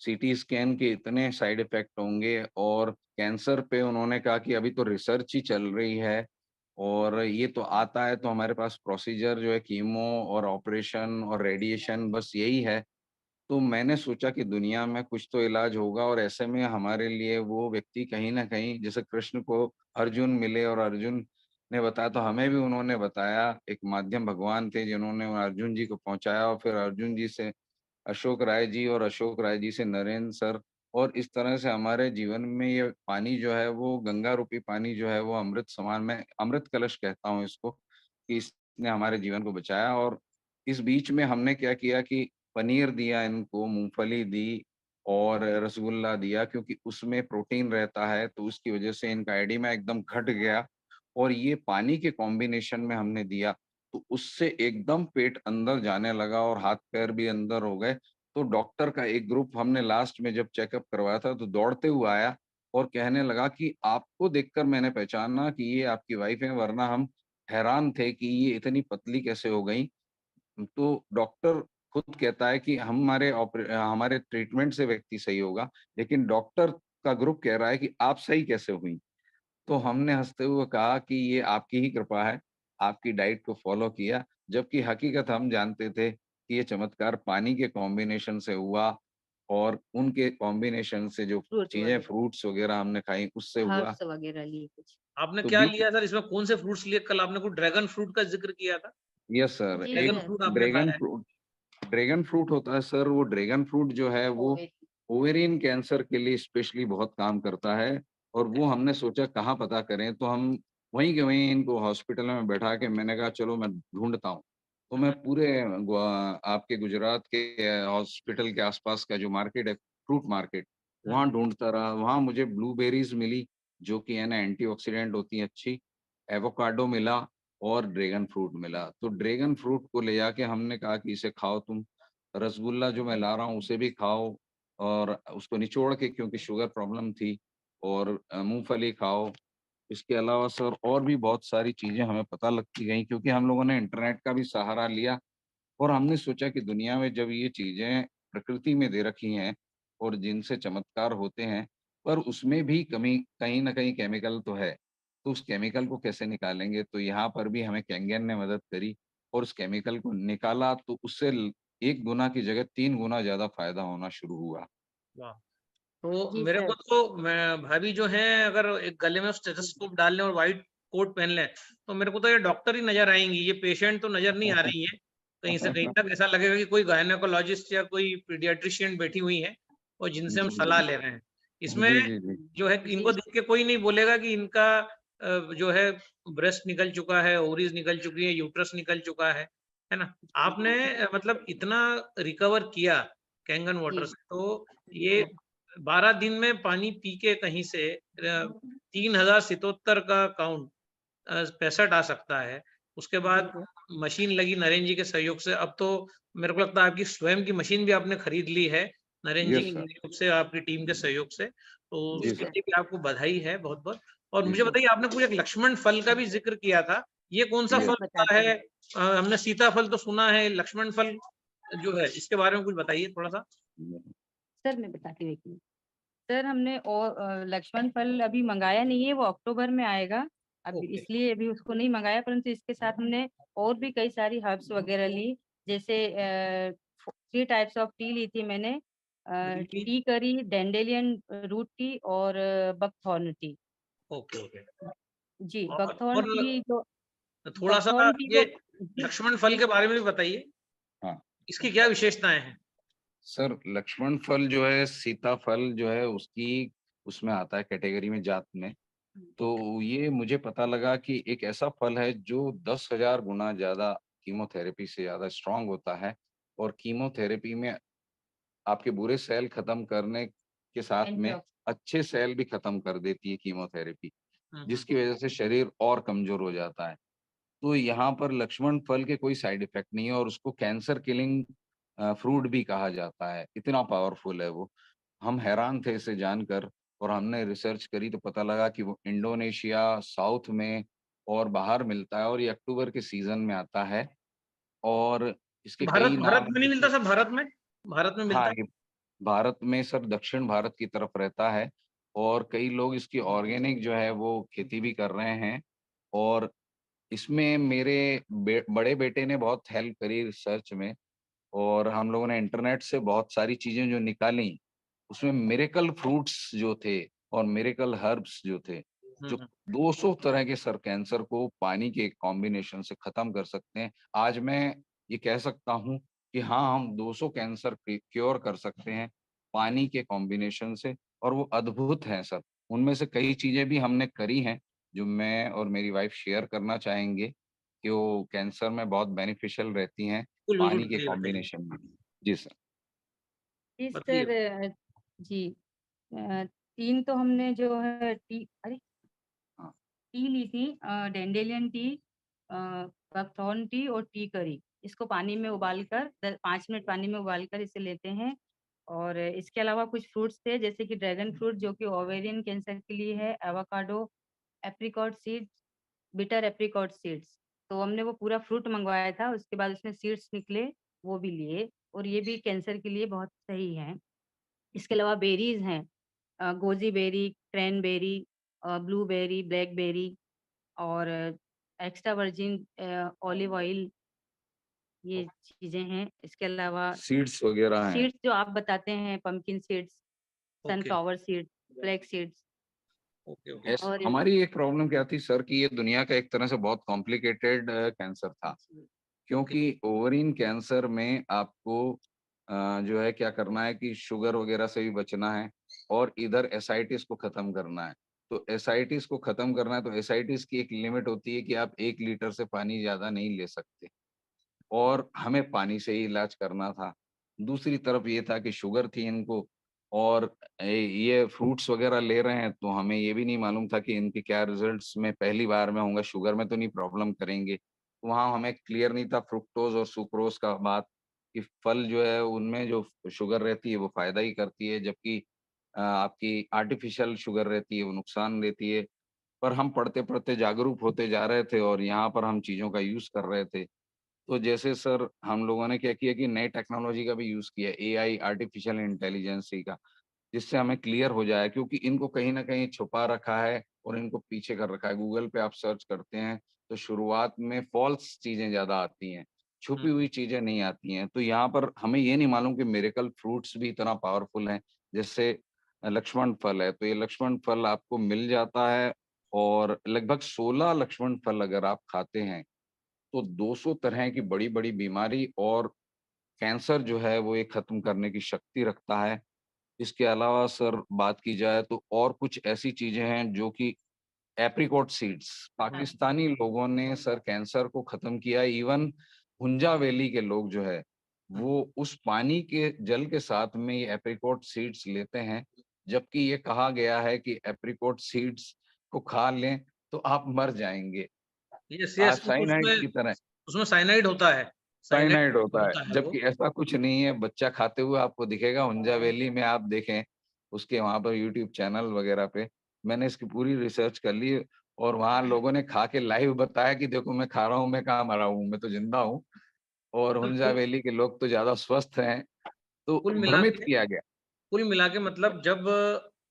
सीटी स्कैन के इतने साइड इफ़ेक्ट होंगे और कैंसर पे उन्होंने कहा कि अभी तो रिसर्च ही चल रही है और ये तो आता है तो हमारे पास प्रोसीजर जो है कीमो और ऑपरेशन और रेडिएशन बस यही है। तो मैंने सोचा कि दुनिया में कुछ तो इलाज होगा और ऐसे में हमारे लिए वो व्यक्ति कहीं न कहीं जैसे कृष्ण को अर्जुन मिले और अर्जुन ने बताया तो हमें भी उन्होंने बताया, एक माध्यम भगवान थे जिन्होंने अर्जुन जी को पहुँचाया और फिर अर्जुन जी से अशोक राय जी और अशोक राय जी से नरेंद्र सर। और इस तरह से हमारे जीवन में ये पानी जो है वो गंगा रूपी पानी जो है वो अमृत समान, मैं अमृत कलश कहता हूँ इसको, कि इसने हमारे जीवन को बचाया। और इस बीच में हमने क्या किया कि पनीर दिया इनको, मूँगफली दी और रसगुल्ला दिया क्योंकि उसमें प्रोटीन रहता है, तो उसकी वज़ह से इनका एडिमा एकदम घट गया और ये पानी के कॉम्बिनेशन में हमने दिया, तो उससे एकदम पेट अंदर जाने लगा और हाथ-पैर भी अंदर हो गए। तो डॉक्टर का एक ग्रुप हमने लास्ट में जब चेकअप करवाया था, तो दौड़ते हुए आया और कहने लगा कि आपको देखकर मैंने पहचाना कि ये आपकी वाइफ़ है, वरना हम हैरान थे कि ये इतनी पतली कैसे हो गईं। तो डॉक्टर खुद कहता है कि हमारे ट्रीटमेंट से व्यक्ति सही होगा, लेकिन डॉक्टर का ग्रुप कह रहा है कि आप सही कैसे हुईं? तो हमने हँसते हुए कहा कि ये आपकी ही कृपा है, आपकी डाइट को फ़ॉलो किया, जबकि हकीकत हम जानते थे कि ये चमत्कार पानी के कॉम्बिनेशन से हुआ और उनके कॉम्बिनेशन से जो फ्रूट्स चीज़ें वगैरह, फ्रूट्स वग़ैरह हमने खाई उससे हुआ। हर्ब्स वगैरह लिए कुछ। आपने तो क्या बीच लिया सर? इसमें कौन से फ्रूट्स लिए? कल आपने कुछ ड्रैगन फ्रूट का ज़िक्र किया था। यस सर, जी एक ड्रैगन सर, फ्रूट आपने ड्रैगन खाया है। फ्रूट ड्रैगन फ्रूट होता है सर, वो ड्रैगन फ्रूट जो है वो ओवे ओवेरियन कैंसर के लिए स्पेशली बहुत काम करता है और वो हमने सोचा कहाँ पता करें, तो हम वहीं के वहीं इनको हॉस्पिटल में बैठा के मैंने कहा चलो मैं ढूँढता हूँ। तो हुँ, मैं हुँ, पूरे आपके गुजरात के हॉस्पिटल के आस-पास का जो मार्केट है, फ्रूट मार्केट, हुँ। वहाँ ढूँढता रहा। वहाँ मुझे ब्लूबेरीज़ मिली, जो कि है ना एंटीऑक्सीडेंट होती हैं अच्छी, एवोकाडो मिला और ड्रैगन फ्रूट मिला। तो ड्रैगन फ्रूट को ले जाके हमने कहा कि इसे खाओ तुम, रसगुल्ला जो मैं ला रहा हूँ उसे भी खाओ और उसको निचोड़ के क्योंकि शुगर प्रॉब्लम थी, और मूँगफली खाओ। इसके अलावा सर और भी बहुत सारी चीज़ें हमें पता लगती गईं, क्योंकि हम लोगों ने इंटरनेट का भी सहारा लिया और हमने सोचा कि दुनिया में जब ये चीज़ें प्रकृति में दे रखी हैं और जिनसे चमत्कार होते हैं, पर उसमें भी कमी कहीं न कहीं केमिकल तो है। तो उस केमिकल को कैसे निकालेंगे? तो यहाँ पर भी हमें कैंगन ने मदद करी और उस केमिकल को निकाला, तो उससे 1 गुना की जगह 3 गुना ज़्यादा फ़ायदा होना शुरू हुआ। वाह! तो जी मेरे सर। को तो मैं भाभी जो है अगर एक गले में स्टेथोस्कोप डाल लें और व्हाइट कोट पहन लें, तो मेरे को तो ये डॉक्टर ही नज़र आएँगी, ये पेशेंट तो नज़र नहीं आ रही हैं। कहीं से कहीं तक ऐसा लगेगा कि कोई गायनेकोलॉजिस्ट या कोई पीडियाट्रिशियन बैठी हुई हैं और जिनसे हम जी, सलाह जी। ले रहे हैं। इसमें जी, जी, जी। जो है जी। इनको देख के कोई नहीं बोलेगा कि इनका जो है ब्रेस्ट निकल चुका है, ओवरीज़ निकल चुकी है, यूट्रस निकल चुका है ना? आपने मतलब इतना रिकवर किया कैंगन वाटर जी। से, तो ये 12 दिन में पानी पी के कहीं से 3077 का काउंट 65 आ सकता है। उसके जी बाद सर। मशीन लगी नरेंद्र जी के सहयोग से। अब तो मेरे को लगता है आपकी स्वयं की मशीन भी आपने खरीद ली है, नरेंद्र जी यस के सर। सहयोग से, आपकी टीम के सहयोग से। तो जी जी उसके सर। सर। लिए भी आपको बधाई है बहुत-बहुत। और जी मुझे सर। बताइए आपने कुछ एक लक्ष्मण फल का भी ज़िक्र किया था। ये कौन-सा यस। फल होता बताते हैं। है? हमने सीताफल तो सुना है, लक्ष्मण फल जो है इसके बारे में कुछ बताइए थोड़ा-सा? सर मैं बताती हूँ, एक मिनट। सर हमने और लक्ष्मण फल अभी मंगाया नहीं है, वो अक्टूबर में आएगा। अभी ओके, इसलिए अभी उसको नहीं मंगाया, परंतु इसके साथ हमने और भी कई सारी हर्ब्स वगैरह ली। जैसे 3 टाइप्स ऑफ टी ली थी मैंने। Green tea. टी करी, डैंडेलियन रूट टी और बकथॉर्न टी। Okay, okay. जी, और थोड़ा-सा बकथॉर्न टी ये को जी, लक्ष्मण फल जी, के बारे में भी बताइए, हाँ। इसकी क्या विशेषताएँ हैं? सर लक्ष्मण फल जो है, सीताफल जो है उसकी उसमें आता है कैटेगरी में, जात में। तो ये मुझे पता लगा कि एक ऐसा फल है जो 10,000 गुना ज़्यादा कीमोथेरेपी से ज़्यादा स्ट्रॉन्ग होता है और कीमोथेरेपी में आपके बुरे सेल खत्म करने के साथ में एंटीऑक्सीडेंट। अच्छे सेल भी खत्म कर देती है कीमोथेरेपी, हुँ, हुँ। जिसकी वजह से शरीर और कमज़ोर हो जाता है। तो यहाँ पर लक्ष्मण फल के कोई साइड इफ़ेक्ट नहीं है और उसको कैंसर किलिंग फ्रूट भी कहा जाता है, इतना पावरफुल है वो। हम हैरान थे इसे जानकर और हमने रिसर्च करी तो पता लगा कि वो इंडोनेशिया, साउथ में और बाहर मिलता है और ये अक्टूबर के सीज़न में आता है और इसके भारत कई भारत नाम में नहीं मिलता हैं। सब भारत में? भारत में हाँ, मिलता है? ये भारत में सर दक्षिण भारत की तरफ रहता है और कई लोग इसकी ऑर्गेनिक जो है वो खेती भी कर रहे हैं और इसमें मेरे बड़े बेटे ने बहुत हेल्प करी रिसर्च में और हम लोगों ने इंटरनेट से बहुत सारी चीज़ें जो निकाली, उसमें मिरेकल फ्रूट्स जो थे और मिरेकल हर्ब्स जो थे, हुँ, जो हुँ। 200 तरह के सर कैंसर को पानी के कॉम्बिनेशन से खत्म कर सकते हैं। आज मैं ये कह सकता हूँ कि हाँ, हम 200 कैंसर क्योर कर सकते हैं पानी के कॉम्बिनेशन से और वो अद्भुत हैं सर। उनमें से कई चीज़ें भी हमने करी हैं, जो मैं और मेरी वाइफ़ शेयर करना चाहेंगे, कि वो कैंसर में बहुत बेनिफिशियल रहती हैं, बिल्कुल, बिल्कुल पानी के बताइए, बताइए। कॉम्बिनेशन में। जी सर। जी बताइए। सर। जी। 3 तो हमने जो है टी अरे! हाँ, टी ली थी, डैंडेलियन टी, अ, बकथॉर्न टी और टी करी। इसको पानी में उबालकर 5 मिनट पानी में उबालकर इसे लेते हैं। और इसके अलावा कुछ फ्रूट्स थे जैसे कि ड्रैगन फ्रूट जो कि ओवेरियन कैंसर के लिए है, avocado, apricot seeds, bitter apricot seeds. तो हमने वो पूरा फ्रूट मँगवाया था, उसके बाद उसमें सीड्स निकले, वो भी लिए और ये भी कैंसर के लिए बहुत सही हैं। इसके अलावा बेरीज़ हैं, goji berry, cranberry, blueberry, blackberry और एक्स्ट्रा वर्जिन ऑलिव ऑयल, ये चीज़ें हैं। इसके अलावा सीड्स वगैरह हैं। सीड्स जो आप बताते हैं, pumpkin seeds, okay, sunflower seeds, flax seeds okay, okay. Yes, और हमारी एक प्रॉब्लम क्या थी सर कि ये दुनिया का एक तरह से बहुत कॉम्प्लिकेटेड कैंसर था। ओके। क्योंकि ओवरीन कैंसर में आपको जो है क्या करना है कि शुगर वगैरह से भी बचना है और इधर एसाइटिस को खत्म करना है। तो एसाइटिस को खत्म करना है तो एसाइटिस की एक लिमिट होती है कि आप 1 लीटर से पानी ज़्यादा नहीं ले सकते और हमें पानी से ही इलाज करना था। दूसरी तरफ ये था कि शुगर थी इनको और ये फ्रूट्स वगैरह ले रहे हैं तो हमें ये भी नहीं मालूम था कि इनके क्या रिज़ल्ट्स में पहली बार में होंगे, शुगर में तो नहीं प्रॉब्लम करेंगे। वहाँ हमें क्लियर नहीं था फ्रुक्टोज़ और सुक्रोज़ का बात कि फल जो है उनमें जो शुगर रहती है वो फ़ायदा ही करती है जबकि आपकी आर्टिफ़िशियल शुगर रहती है, वो नुकसान देती है। पर हम पढ़ते-पढ़ते जागरूक होते जा रहे थे और यहाँ पर हम चीज़ों का यूज़ कर रहे थे। तो जैसे सर हम लोगों ने क्या किया कि नई टेक्नोलॉजी का भी यूज़ किया, एआई आर्टिफ़िशियल इंटेलिजेंसी का, जिससे हमें क्लियर हो जाए क्योंकि इनको कहीं न कहीं छुपा रखा है और इनको पीछे कर रखा है। गूगल पे आप सर्च करते हैं, तो शुरुआत में फ़ॉल्स चीज़ें ज़्यादा आती हैं, हुँ, छुपी हुई चीज़ें नहीं आती हैं। तो यहाँ पर हमें ये नहीं मालूम कि मिरेकल फ्रूट्स भी इतना पावरफुल हैं, जैसे लक्ष्मण फल है, तो ये लक्ष्मण फल आपको मिल जाता है और लगभग 16 लक्ष्मण फल अगर आप खाते हैं, तो 200 तरह की बड़ी-बड़ी बीमारी और कैंसर जो है वो ये ख़त्म करने की शक्ति रखता है। इसके अलावा सर बात की जाए तो और कुछ ऐसी चीज़ें हैं जो कि एप्रिकॉट सीड्स हुँ, पाकिस्तानी लोगों ने सर कैंसर को ख़त्म किया इवन हुंजा वैली के लोग जो है, हुँ। वो उस पानी के जल के साथ में ये एप्रिकॉट सीड्स लेते हैं, जबकि ये कहा गया है कि एप्रिकॉट सीड्स को खा लें तो आप मर जाएँगे। यस, यस, वो तो साइनाइड उसमें की तरह। उसमें साइनाइड होता है। साइनाइड साइनाइड होता है, होता है वो। जबकि ऐसा कुछ नहीं है, बच्चा खाते हुए आपको दिखेगा हुंजा वैली में आप देखें, उसके वहाँ पर यूट्यूब चैनल वगैरह पे, मैंने इसकी पूरी रिसर्च कर ली और वहाँ लोगों ने खा के लाइव बताया कि देखो मैं खा रहा हूँ, मैं कहाँ मरा हूँ, मैं तो ज़िंदा हूँ और मतलब हुंजा वैली के लोग तो ज़्यादा स्वस्थ हैं, तो कुल मिला भ्रमित के किया गया। कुल मिला के मतलब जब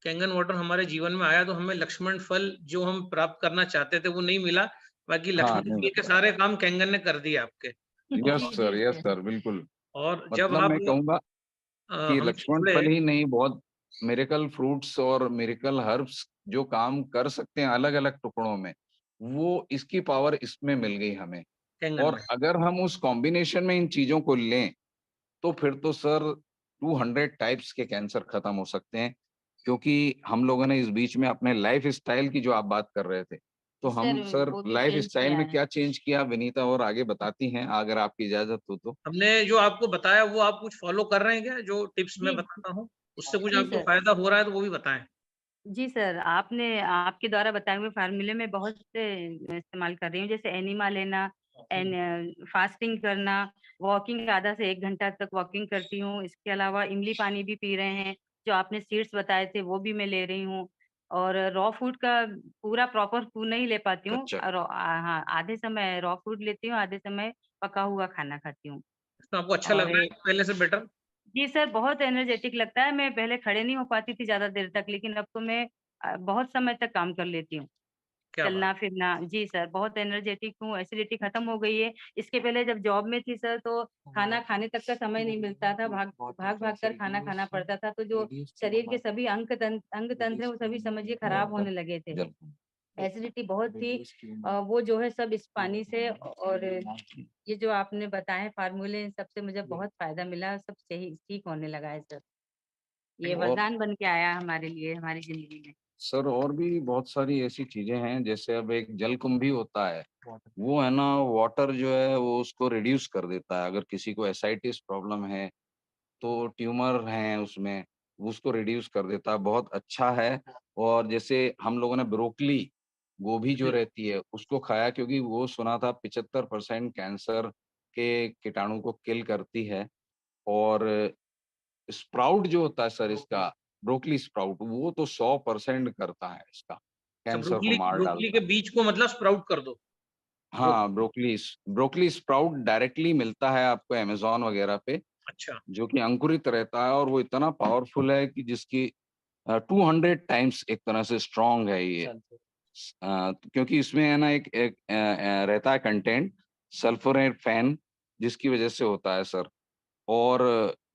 कैंगन वाटर हमारे जीवन में आया तो हमें लक्ष्मण फल जो हम प्राप्त करना चाहते थे वो नहीं मिला, बाकी हाँ, लक्ष्मण नहीं, फल के सारे काम कैंगन ने कर दिए आपके। और जी, यस सर। सर, बिल्कुल। और जब मतलब आप मैं कहूँगा कि हमसे लक्ष्मण जुड़े फल ही नहीं बहुत मिरेकल फ्रूट्स और मिरेकल हर्ब्स जो काम कर सकते हैं अलग-अलग टुकड़ों में, वो इसकी पावर इसमें मिल गई हमें। कैंगन और में। अगर हम उस कॉम्बिनेशन में इन चीज़ों को लें, तो फिर तो सर 200 टाइप्स के कैंसर खत्म हो सकते हैं। क्योंकि हम लोगों ने इस बीच में अपने लाइफ़स्टाइल की जो आप बात कर रहे थे, तो हम सर, सर वो भी चेंज लाइफ़स्टाइल किया में है। क्या चेंज किया विनीता और आगे बताती हैं अगर आपकी इजाज़त हो तो? हमने जो आपको बताया वो आप कुछ फ़ॉलो कर रहे हैं क्या? जो टिप्स मैं जी, बताता हूँ, उससे कुछ जी आपको सर। फ़ायदा हो रहा है तो वो भी बताएँ? जी सर, आपने आपके द्वारा बताए हुए फ़ॉर्मूले में बहुत से इस्तेमाल कर रही हूँ, जैसे एनिमा लेना, फास्टिंग करना, वॉकिंग आधा से 1 घंटा तक वॉकिंग करती हूँ। इसके अलावा इमली पानी भी पी रहे हैं, जो आपने सीड्स बताए थे वो भी मैं ले रही हूँ। और रॉ फूड का पूरा प्रॉपर फूड नहीं ले पाती हूँ। कच्चा। हाँ, आधे समय रॉ फूड लेती हूँ, आधे समय पका हुआ खाना खाती हूँ। इसमें आपको अच्छा लग और रहा है पहले से बेटर? जी सर, बहुत एनर्जेटिक लगता है। मैं पहले खड़े नहीं हो पाती थी ज़्यादा देर तक, लेकिन अब तो मैं बहुत समय तक काम कर लेती हूँ। क्या बात! चलना-फिरना जी सर, बहुत एनर्जेटिक हूँ, एसिडिटी खत्म हो गई है। इसके पहले जब जॉब में थी सर, तो खाना खाने तक का समय नहीं मिलता था, भाग-भाग कर खाना खाना पड़ता था, तो जो शरीर के सभी अंग-तंत्र हैं, वो सभी समझिए खराब होने लगे थे। जल एसिडिटी बहुत थी, वो जो है सब इस पानी से और ये जो आपने बताए फ़ॉर्मूले, इन सब से मुझे बहुत फ़ायदा मिला, सब सही ठीक होने लगा है सर। ये थैंक यू। और वरदान बन के आया हमारे लिए, हमारी ज़िंदगी में। सर और भी बहुत सारी ऐसी चीज़ें हैं जैसे अब एक जलकुंभी होता है, वो है ना वाटर जो है वो उसको रिड्यूस कर देता है। अगर किसी को एसाइटिस प्रॉब्लम है, तो ट्यूमर हैं उसमें, वो उसको रिड्यूस कर देता है, बहुत अच्छा है। और जैसे हम लोगों ने ब्रोकली, गोभी जो जी, रहती है, उसको खाया क्योंकि वो सुना था 75% कैंसर के कीटाणु को किल करती है। और स्प्राउट जो होता है सर इसका, ब्रोकली स्प्राउट, वो तो 100% करता है इसका, अच्छा कैंसर को ब्रोकली मार ब्रोकली डालता के है। बीज को मतलब स्प्राउट कर दो। हाँ, ब्रोकली ब्रोकली स्प्राउट डायरेक्टली मिलता है आपको अमेज़न वगैरह पे, अच्छा, जो कि अंकुरित रहता है और वो इतना पावरफुल है कि जिसकी 200 टाइम्स एक तरह से स्ट्रॉन्ग है ये। क्योंकि इसमें है ना एक एक रहता है कंटेंट सल्फोनेट जिसकी वजह से होता है सर। और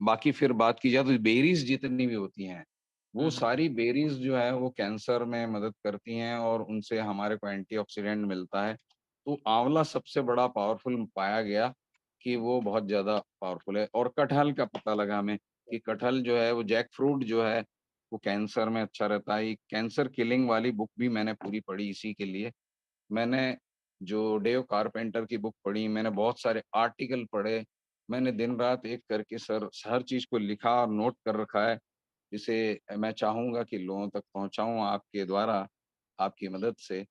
बाकी फिर बात की जाए तो बेरीज़ जितनी भी होती हैं, वो हुँ, हुँ। सारी बेरीज़ जो है वो कैंसर में मदद करती हैं और उनसे हमारे को एंटीऑक्सीडेंट मिलता है। तो आँवला सबसे बड़ा पावरफुल पाया गया कि वो बहुत ज़्यादा पावरफुल है। और कटहल का पता लगा हमें कि कटहल जो है वो जैक फ्रूट जो है, वो कैंसर में अच्छा रहता है। ये कैंसर किलिंग वाली बुक भी मैंने पूरी पढ़ी इसी के लिए। मैंने जो डेव कारपेंटर की बुक पढ़ी, मैंने बहुत सारे आर्टिकल पढ़े, मैंने दिन-रात एक करके सर हर चीज़ को लिखा और नोट कर रखा है, जिसे मैं चाहूँगा कि लोगों तक पहुँचाऊँ आपके द्वारा, आपकी मदद से,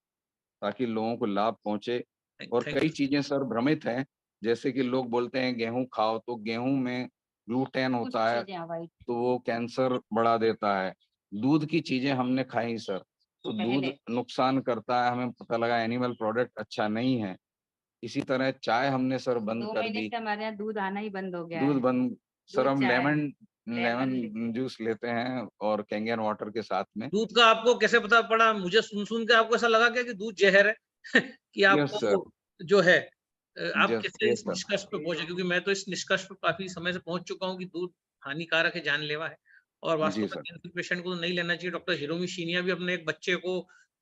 ताकि लोगों को लाभ पहुँचे। और थैंक कई यू। चीज़ें सर भ्रमित हैं, जैसे कि लोग बोलते हैं गेहूँ खाओ, तो गेहूँ में ग्लूटेन कुछ होता है, चीज़ें अवॉइड तो वो कैंसर बढ़ा देता है। दूध की चीजें हमने खाई सर, तो दूध पहले नुकसान करता है, हमें पता लगा एनिमल प्रोडक्ट अच्छा नहीं है। इसी तरह चाय हमने सर बंद 2 कर महीने दी, से हमारे यहाँ दूध आना ही बंद हो गया दूध है। बंद। सर दूध हम चाय लेमन लेमन लेमन जूस लेते हैं और कैंगन वाटर के साथ में। दूध का आपको कैसे पता पड़ा? मुझे सुन के आपको ऐसा लगा क्या कि दूध जहर है? कि यस सर, आपको जो है आप यस कैसे यस इस सर। निष्कर्ष पे पहुंचे? क्योंकि मैं तो इस निष्कर्ष पे काफी समय से पहुंच चुका हूँ कि दूध हानिकारक है, जानलेवा है और वास्तव जी में सर। कैंसर पेशेंट को तो नहीं लेना चाहिए। डॉक्टर हिरोमी शीनिया भी अपने एक बच्चे को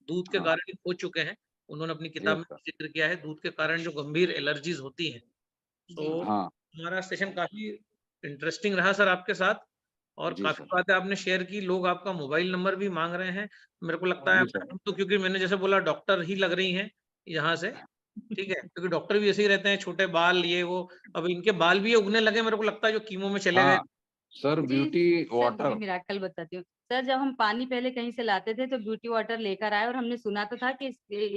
दूध के हाँ, कारण ही खो चुके हैं। उन्होंने अपनी किताब यस में सर। जिक्र किया है दूध के कारण जो गंभीर एलर्जीज होती हैं। तो जी। हाँ, हमारा सेशन काफी इंटरेस्टिंग रहा सर आपके साथ और जी काफी सर। बातें आपने शेयर की। लोग आपका मोबाइल नंबर भी मांग रहे हैं। मेरे को लगता है जी सर। हम तो, क्योंकि मैंने जैसे बोला डॉक्टर ही लग रही हैं यहाँ से, ठीक है? क्योंकि डॉक्टर भी ऐसे ही रहते हैं, छोटे बाल ये वो। अब इनके बाल भी उगने लगे, मेरे को लगता है जो कीमो में चले गए। हाँ, सर जी, ब्यूटी सर ये वाटर। मिरेकल बताती हूँ। सर जब हम पानी पहले कहीं से लाते थे तो ब्यूटी वाटर लेकर आए और हमने सुना तो था कि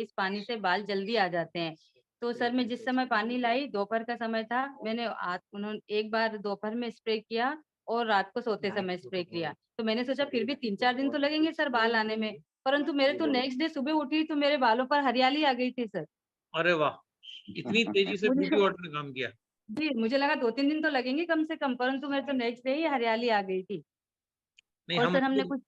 इस पानी से बाल जल्दी आ जाते हैं। तो सर मैं जिस समय पानी लाई दोपहर का समय था, मैंने उन्होंने एक बार दोपहर में स्प्रे किया और रात को सोते समय स्प्रे किया। तो मैंने सोचा फिर भी 3-4 दिन तो लगेंगे सर बाल आने में, परंतु मेरे तो नेक्स्ट डे सुबह उठी तो मेरे बालों पर हरियाली आ गई थी सर। अरे वाह! इतनी तेजी से मुझे ब्यूटी वाटर ने काम किया। जी, मुझे लगा 2-3 दिन तो लगेंगे कम से कम, परंतु मेरे तो नेक्स्ट डे ही हरियाली आ गई थी। नहीं, और सर हमने कुछ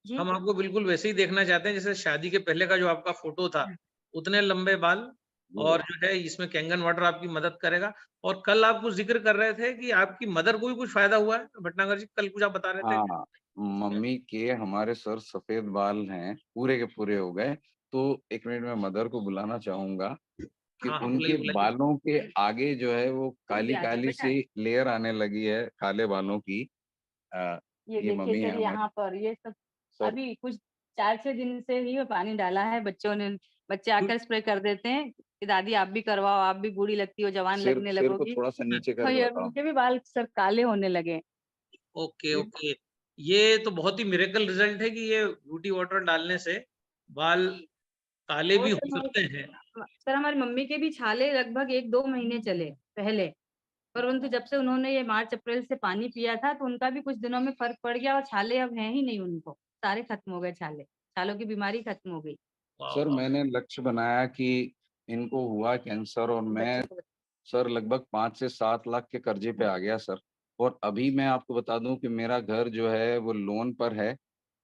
जी। हम आपको बिल्कुल वैसे ही देखना चाहते हैं जैसे शादी के पहले का जो आपका फोटो था, उतने लंबे बाल और जो है इसमें कैंगन वाटर आपकी मदद करेगा। और कल आप कुछ ज़िक्र कर रहे थे कि आपकी मदर को भी कुछ फ़ायदा हुआ है, भटनागर जी, कल कुछ आप बता रहे थे? हाँ, मम्मी के हमारे सर सफेद बाल हैं, पूरे के पूरे हो गए। तो 1 मिनट में मदर को बुलाना चाहूँगा कि हाँ, हाँ, बुलाइए, उनके बुलाइए। बालों के आगे जो है वो जल्दी आ जाओ काली-काली बेटा। सी लेयर आने लगी है काले बालों की। ये ये देखिए मम्मी है सर हमारी। यहाँ पर ये सब सर अभी कुछ 4-6 दिन से ही पानी डाला है बच्चों ने। बच्चे आकर स्प्रे कर देते हैं कि दादी आप भी करवाओ, आप भी बूढ़ी लगती हो, जवान सिर लगने सिर को लगोगी। थोड़ा-सा नीचे और करके ये बताओ। उनके भी बाल सर काले होने लगे। Okay, okay. ये तो बहुत ही मिरेकल रिज़ल्ट है कि ये ब्यूटी वाटर डालने से बाल काले और भी हो सकते हैं। सर हमारी मम्मी के भी छाले लगभग 1-2 महीने चले पहले, परंतु जब से उन्होंने ये मार्च अप्रैल से पानी पिया था तो उनका भी कुछ दिनों में फर्क पड़ गया और छाले अब हैं ही नहीं उनको, सारे खत्म हो गए छाले। छालों की बीमारी खत्म हो गई। वाह, सर वाह! मैंने लक्ष्य बनाया कि इनको हुआ कैंसर और मैं बच्चों को सर लगभग 5 से 7 लाख के कर्जे पे आ गया सर। और अभी मैं आपको बता दूँ कि मेरा घर जो है वो लोन पर है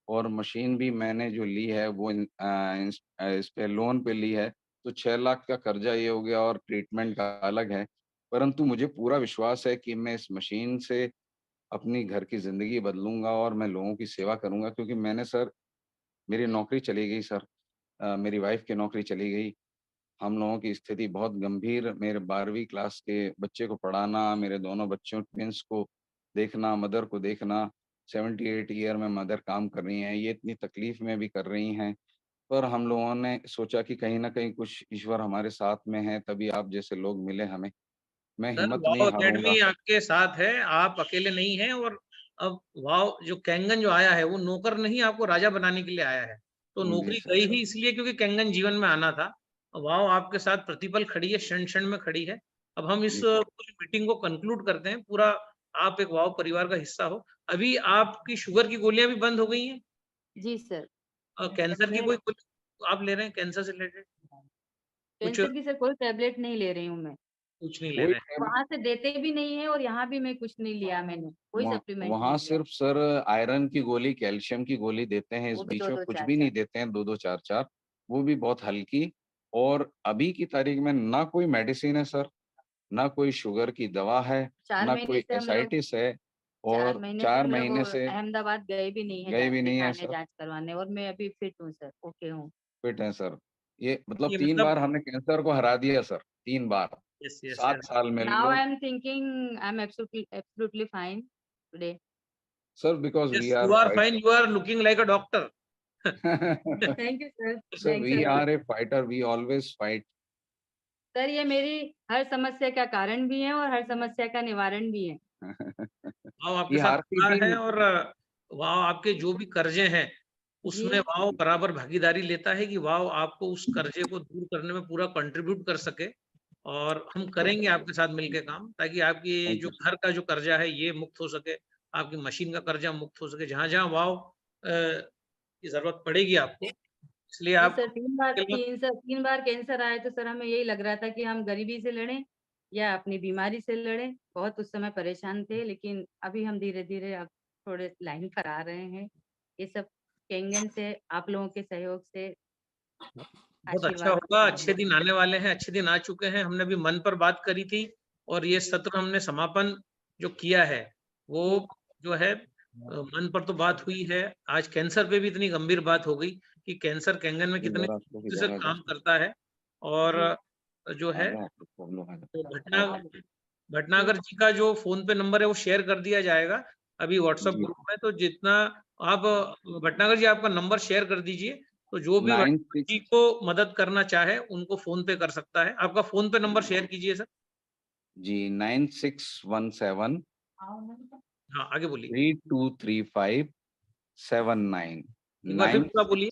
और मशीन भी मैंने जो ली है वो इस पे लोन पे ली है। तो 6 लाख का कर्जा ये हो गया और ट्रीटमेंट का अलग है। परंतु मुझे पूरा विश्वास है कि मैं इस मशीन से अपनी घर की ज़िंदगी बदलूँगा और मैं लोगों की सेवा करूँगा, क्योंकि मैंने सर मेरी नौकरी चली गई सर। मेरी वाइफ़ की नौकरी चली गई। हम लोगों की स्थिति बहुत गंभीर, मेरे 12वीं क्लास के बच्चे को पढ़ाना, मेरे दोनों बच्चों ट्विन्स को देखना, मदर को देखना, 78 ईयर में मदर काम कर रही हैं, ये इतनी तकलीफ़ में भी कर रही हैं। पर हम लोगों ने सोचा कि कहीं न कहीं कुछ ईश्वर हमारे साथ में है, तभी आप जैसे लोग मिले हमें। मैं सर हिम्मत वाव नहीं अकेडमी हारूँगा। आपके साथ है, आप अकेले नहीं हैं। और अब वाव जो कैंगन जो आया है वो नौकर नहीं, आपको राजा बनाने के लिए आया है। तो जी नौकरी सर। गई ही इसलिए क्योंकि कैंगन जीवन में आना था। वाव आपके साथ प्रतिपल खड़ी है, क्षण-क्षण में खड़ी है। अब हम इस जी सर। पूरी मीटिंग को कंक्लूड करते हैं। पूरा आप एक वाव परिवार का हिस्सा हो। अभी आपकी शुगर की गोलियाँ भी बंद हो गई हैं? जी सर। कैंसर की मैं कोई गोली आप ले रहे हैं कैंसर से रिलेटेड? कुछ कैंसर की सर कोई टैबलेट नहीं ले रही हूँ मैं। कुछ नहीं ले कोई रहे हैं। वहाँ से देते भी नहीं है और यहाँ भी मैं कुछ नहीं लिया मैंने, कोई वहाँ सप्लीमेंट नहीं वहाँ लिया। सिर्फ़ सर आयरन की गोली, कैल्शियम की गोली देते हैं, इस वो भी बीच में 2-2 कुछ भी 4-4। नहीं देते हैं 2-2 4-4, वो भी बहुत हल्की। और अभी की तारीख में ना कोई मेडिसिन है सर, ना कोई शुगर की दवा है, 4 ना महीने कोई से हम लोग एसाइटिस है 4 और महीने से 4 हम लोग महीने से अहमदाबाद गए भी नहीं है गए जाँच भी नहीं है दिखाने, सर, जाँच करवाने और मैं अभी फिट हूँ सर, ओके हूँ। फिट हैं सर। ये मतलब ये 3 मतलब बार हमने कैंसर को हरा दिया सर, 3 बार, यस, यस, 7 यस। साल में नाउ लोग। I am thinking I am absolutely fine today. Sir because we Yes, you are are fight. fine. You are looking like a doctor. Thank you sir, sir thanks we a lot. Are a fighter, we always fight. Sir ये मेरी हर समस्या का कारण भी है और हर समस्या का निवारण भी है। वाव आपके ये साथ हारती खड़ा है भी। और वाव आपके जो भी कर्जे हैं, जी, उसमें वाव बराबर भागीदारी लेता है कि वाव आपको उस कर्जे को दूर करने में पूरा कंट्रीब्यूट कर सके। और हम करेंगे आपके साथ मिलके काम ताकि आपकी ये थैंक जो यू सर। घर का जो कर्जा है ये मुक्त हो सके, आपकी मशीन का कर्जा मुक्त हो सके। जहाँ-जहाँ वाव की जरूरत पड़ेगी आपको, इसलिए जी आप सर, 3 बार कैंसर आए तो सर हमें यही लग रहा था कि हम गरीबी से लड़ें या अपनी बीमारी से लड़ें। बहुत उस समय परेशान थे, लेकिन अभी हम धीरे-धीरे अब थोड़े लाइन पर आ रहे हैं। ये सब केंगन से, आप लोगों के सहयोग से, बहुत अच्छा आशीर्वाद होगा, से अच्छे दिन आने वाले हैं, अच्छे दिन आ चुके हैं। हमने भी मन पर बात करी थी और ये सत्र हमने समापन जो किया है, वो जो है मन पर तो बात हुई है। आज कैंसर पे भी इतनी गंभीर बात हो गई कि कैंसर केंगन में कितने तेजी से काम करता है और जो है तो भटनागर जी का जो फ़ोन पे नंबर है वो शेयर कर दिया जाएगा अभी व्हाट्सएप जी। ग्रुप में। तो जितना आप भटनागर जी आपका नंबर शेयर कर दीजिए, तो जो भी भटनागर 96 जी को मदद करना चाहे उनको फ़ोन पे कर सकता है। आपका फ़ोन पे नंबर शेयर कीजिए सर। जी 9617 हाँ, आगे बोलिए। 3235 79 एक बार फिर पूरा बोलिए।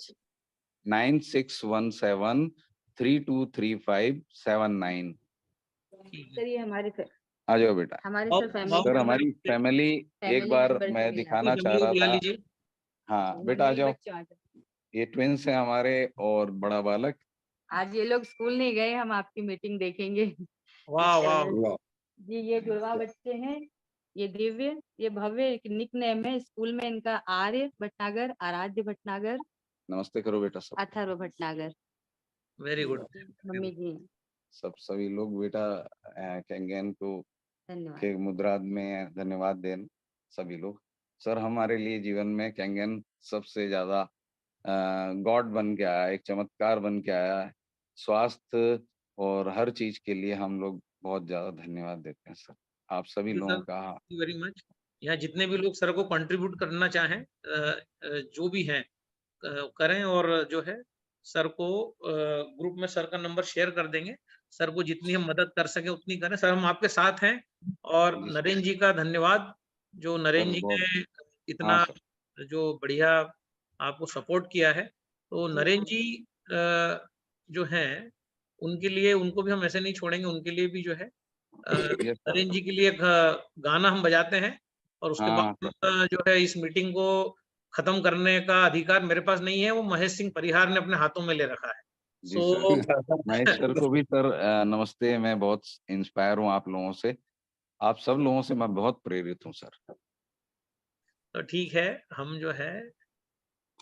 9617 3235 79। ठीक है। सर ये हमारे आ जाओ बेटा। हमारे और सर और सर फैमिली हमारी फैमिली एक फैमिली बार मेंबर मैं से मिला पूरी दिखाना चाह फैमिली को रहा बुला था। लीजिए। हाँ बेटा आ मेरे जाओ। बच्चों आ जाओ। ये ट्विंस हैं हमारे और बड़ा बालक। आज ये लोग स्कूल नहीं गए, हम आपकी मीटिंग देखेंगे। वाह, इसके वाह! वजह से जी ये जुड़वा बच्चे हैं, ये दिव्य, ये भव्य, एक निक नेम है स्कूल में इनका, आर्य भटनागर, आराध्य भटनागर, नमस्ते करो बेटा सब। अथर्व भटनागर। वेरी गुड, इनकी वेरी मम्मी गुड। जी हैं। सभी लोग बेटा केंगेन को धन्यवाद। के मुद्रा में धन्यवाद दें सभी लोग। सर हमारे लिए जीवन में केंगेन सबसे ज्यादा गॉड बन के आया, एक चमत्कार बन के आया है। स्वास्थ्य और हर चीज के लिए हम लोग बहुत ज्यादा धन्यवाद देते हैं सर। आप सभी थैंक यू लोगों सर, का। Thank you very much. यहाँ जितने भी लोग सर को कंट्रीब्यूट करना चाहें जो भी हैं करें और जो है सर को ग्रुप में सर का नंबर शेयर कर देंगे। सर को जितनी हम मदद कर सकें उतनी करें। सर हम आपके साथ हैं और जी सर। नरेंद्र जी का धन्यवाद, जो नरेंद्र सर जी बहुत। ने हाँ इतना सर। जो बढ़िया आपको सपोर्ट किया है। तो नरेंद्र जी जो हैं उनके लिए, उनको भी हम ऐसे नहीं छोड़ेंगे, उनके लिए भी जो है यस सर। नरेंद्र जी के लिए एक गाना हम बजाते हैं और उसके हाँ बाद सर। जो है इस मीटिंग को खत्म करने का अधिकार मेरे पास नहीं है, वो महेश सिंह परिहार ने अपने हाथों में ले रखा है। जी सो सर। महेश सर को भी सर नमस्ते। मैं बहुत इंस्पायर हूँ आप लोगों से। आप सब लोगों से मैं बहुत प्रेरित हूँ सर। तो ठीक है, हम जो है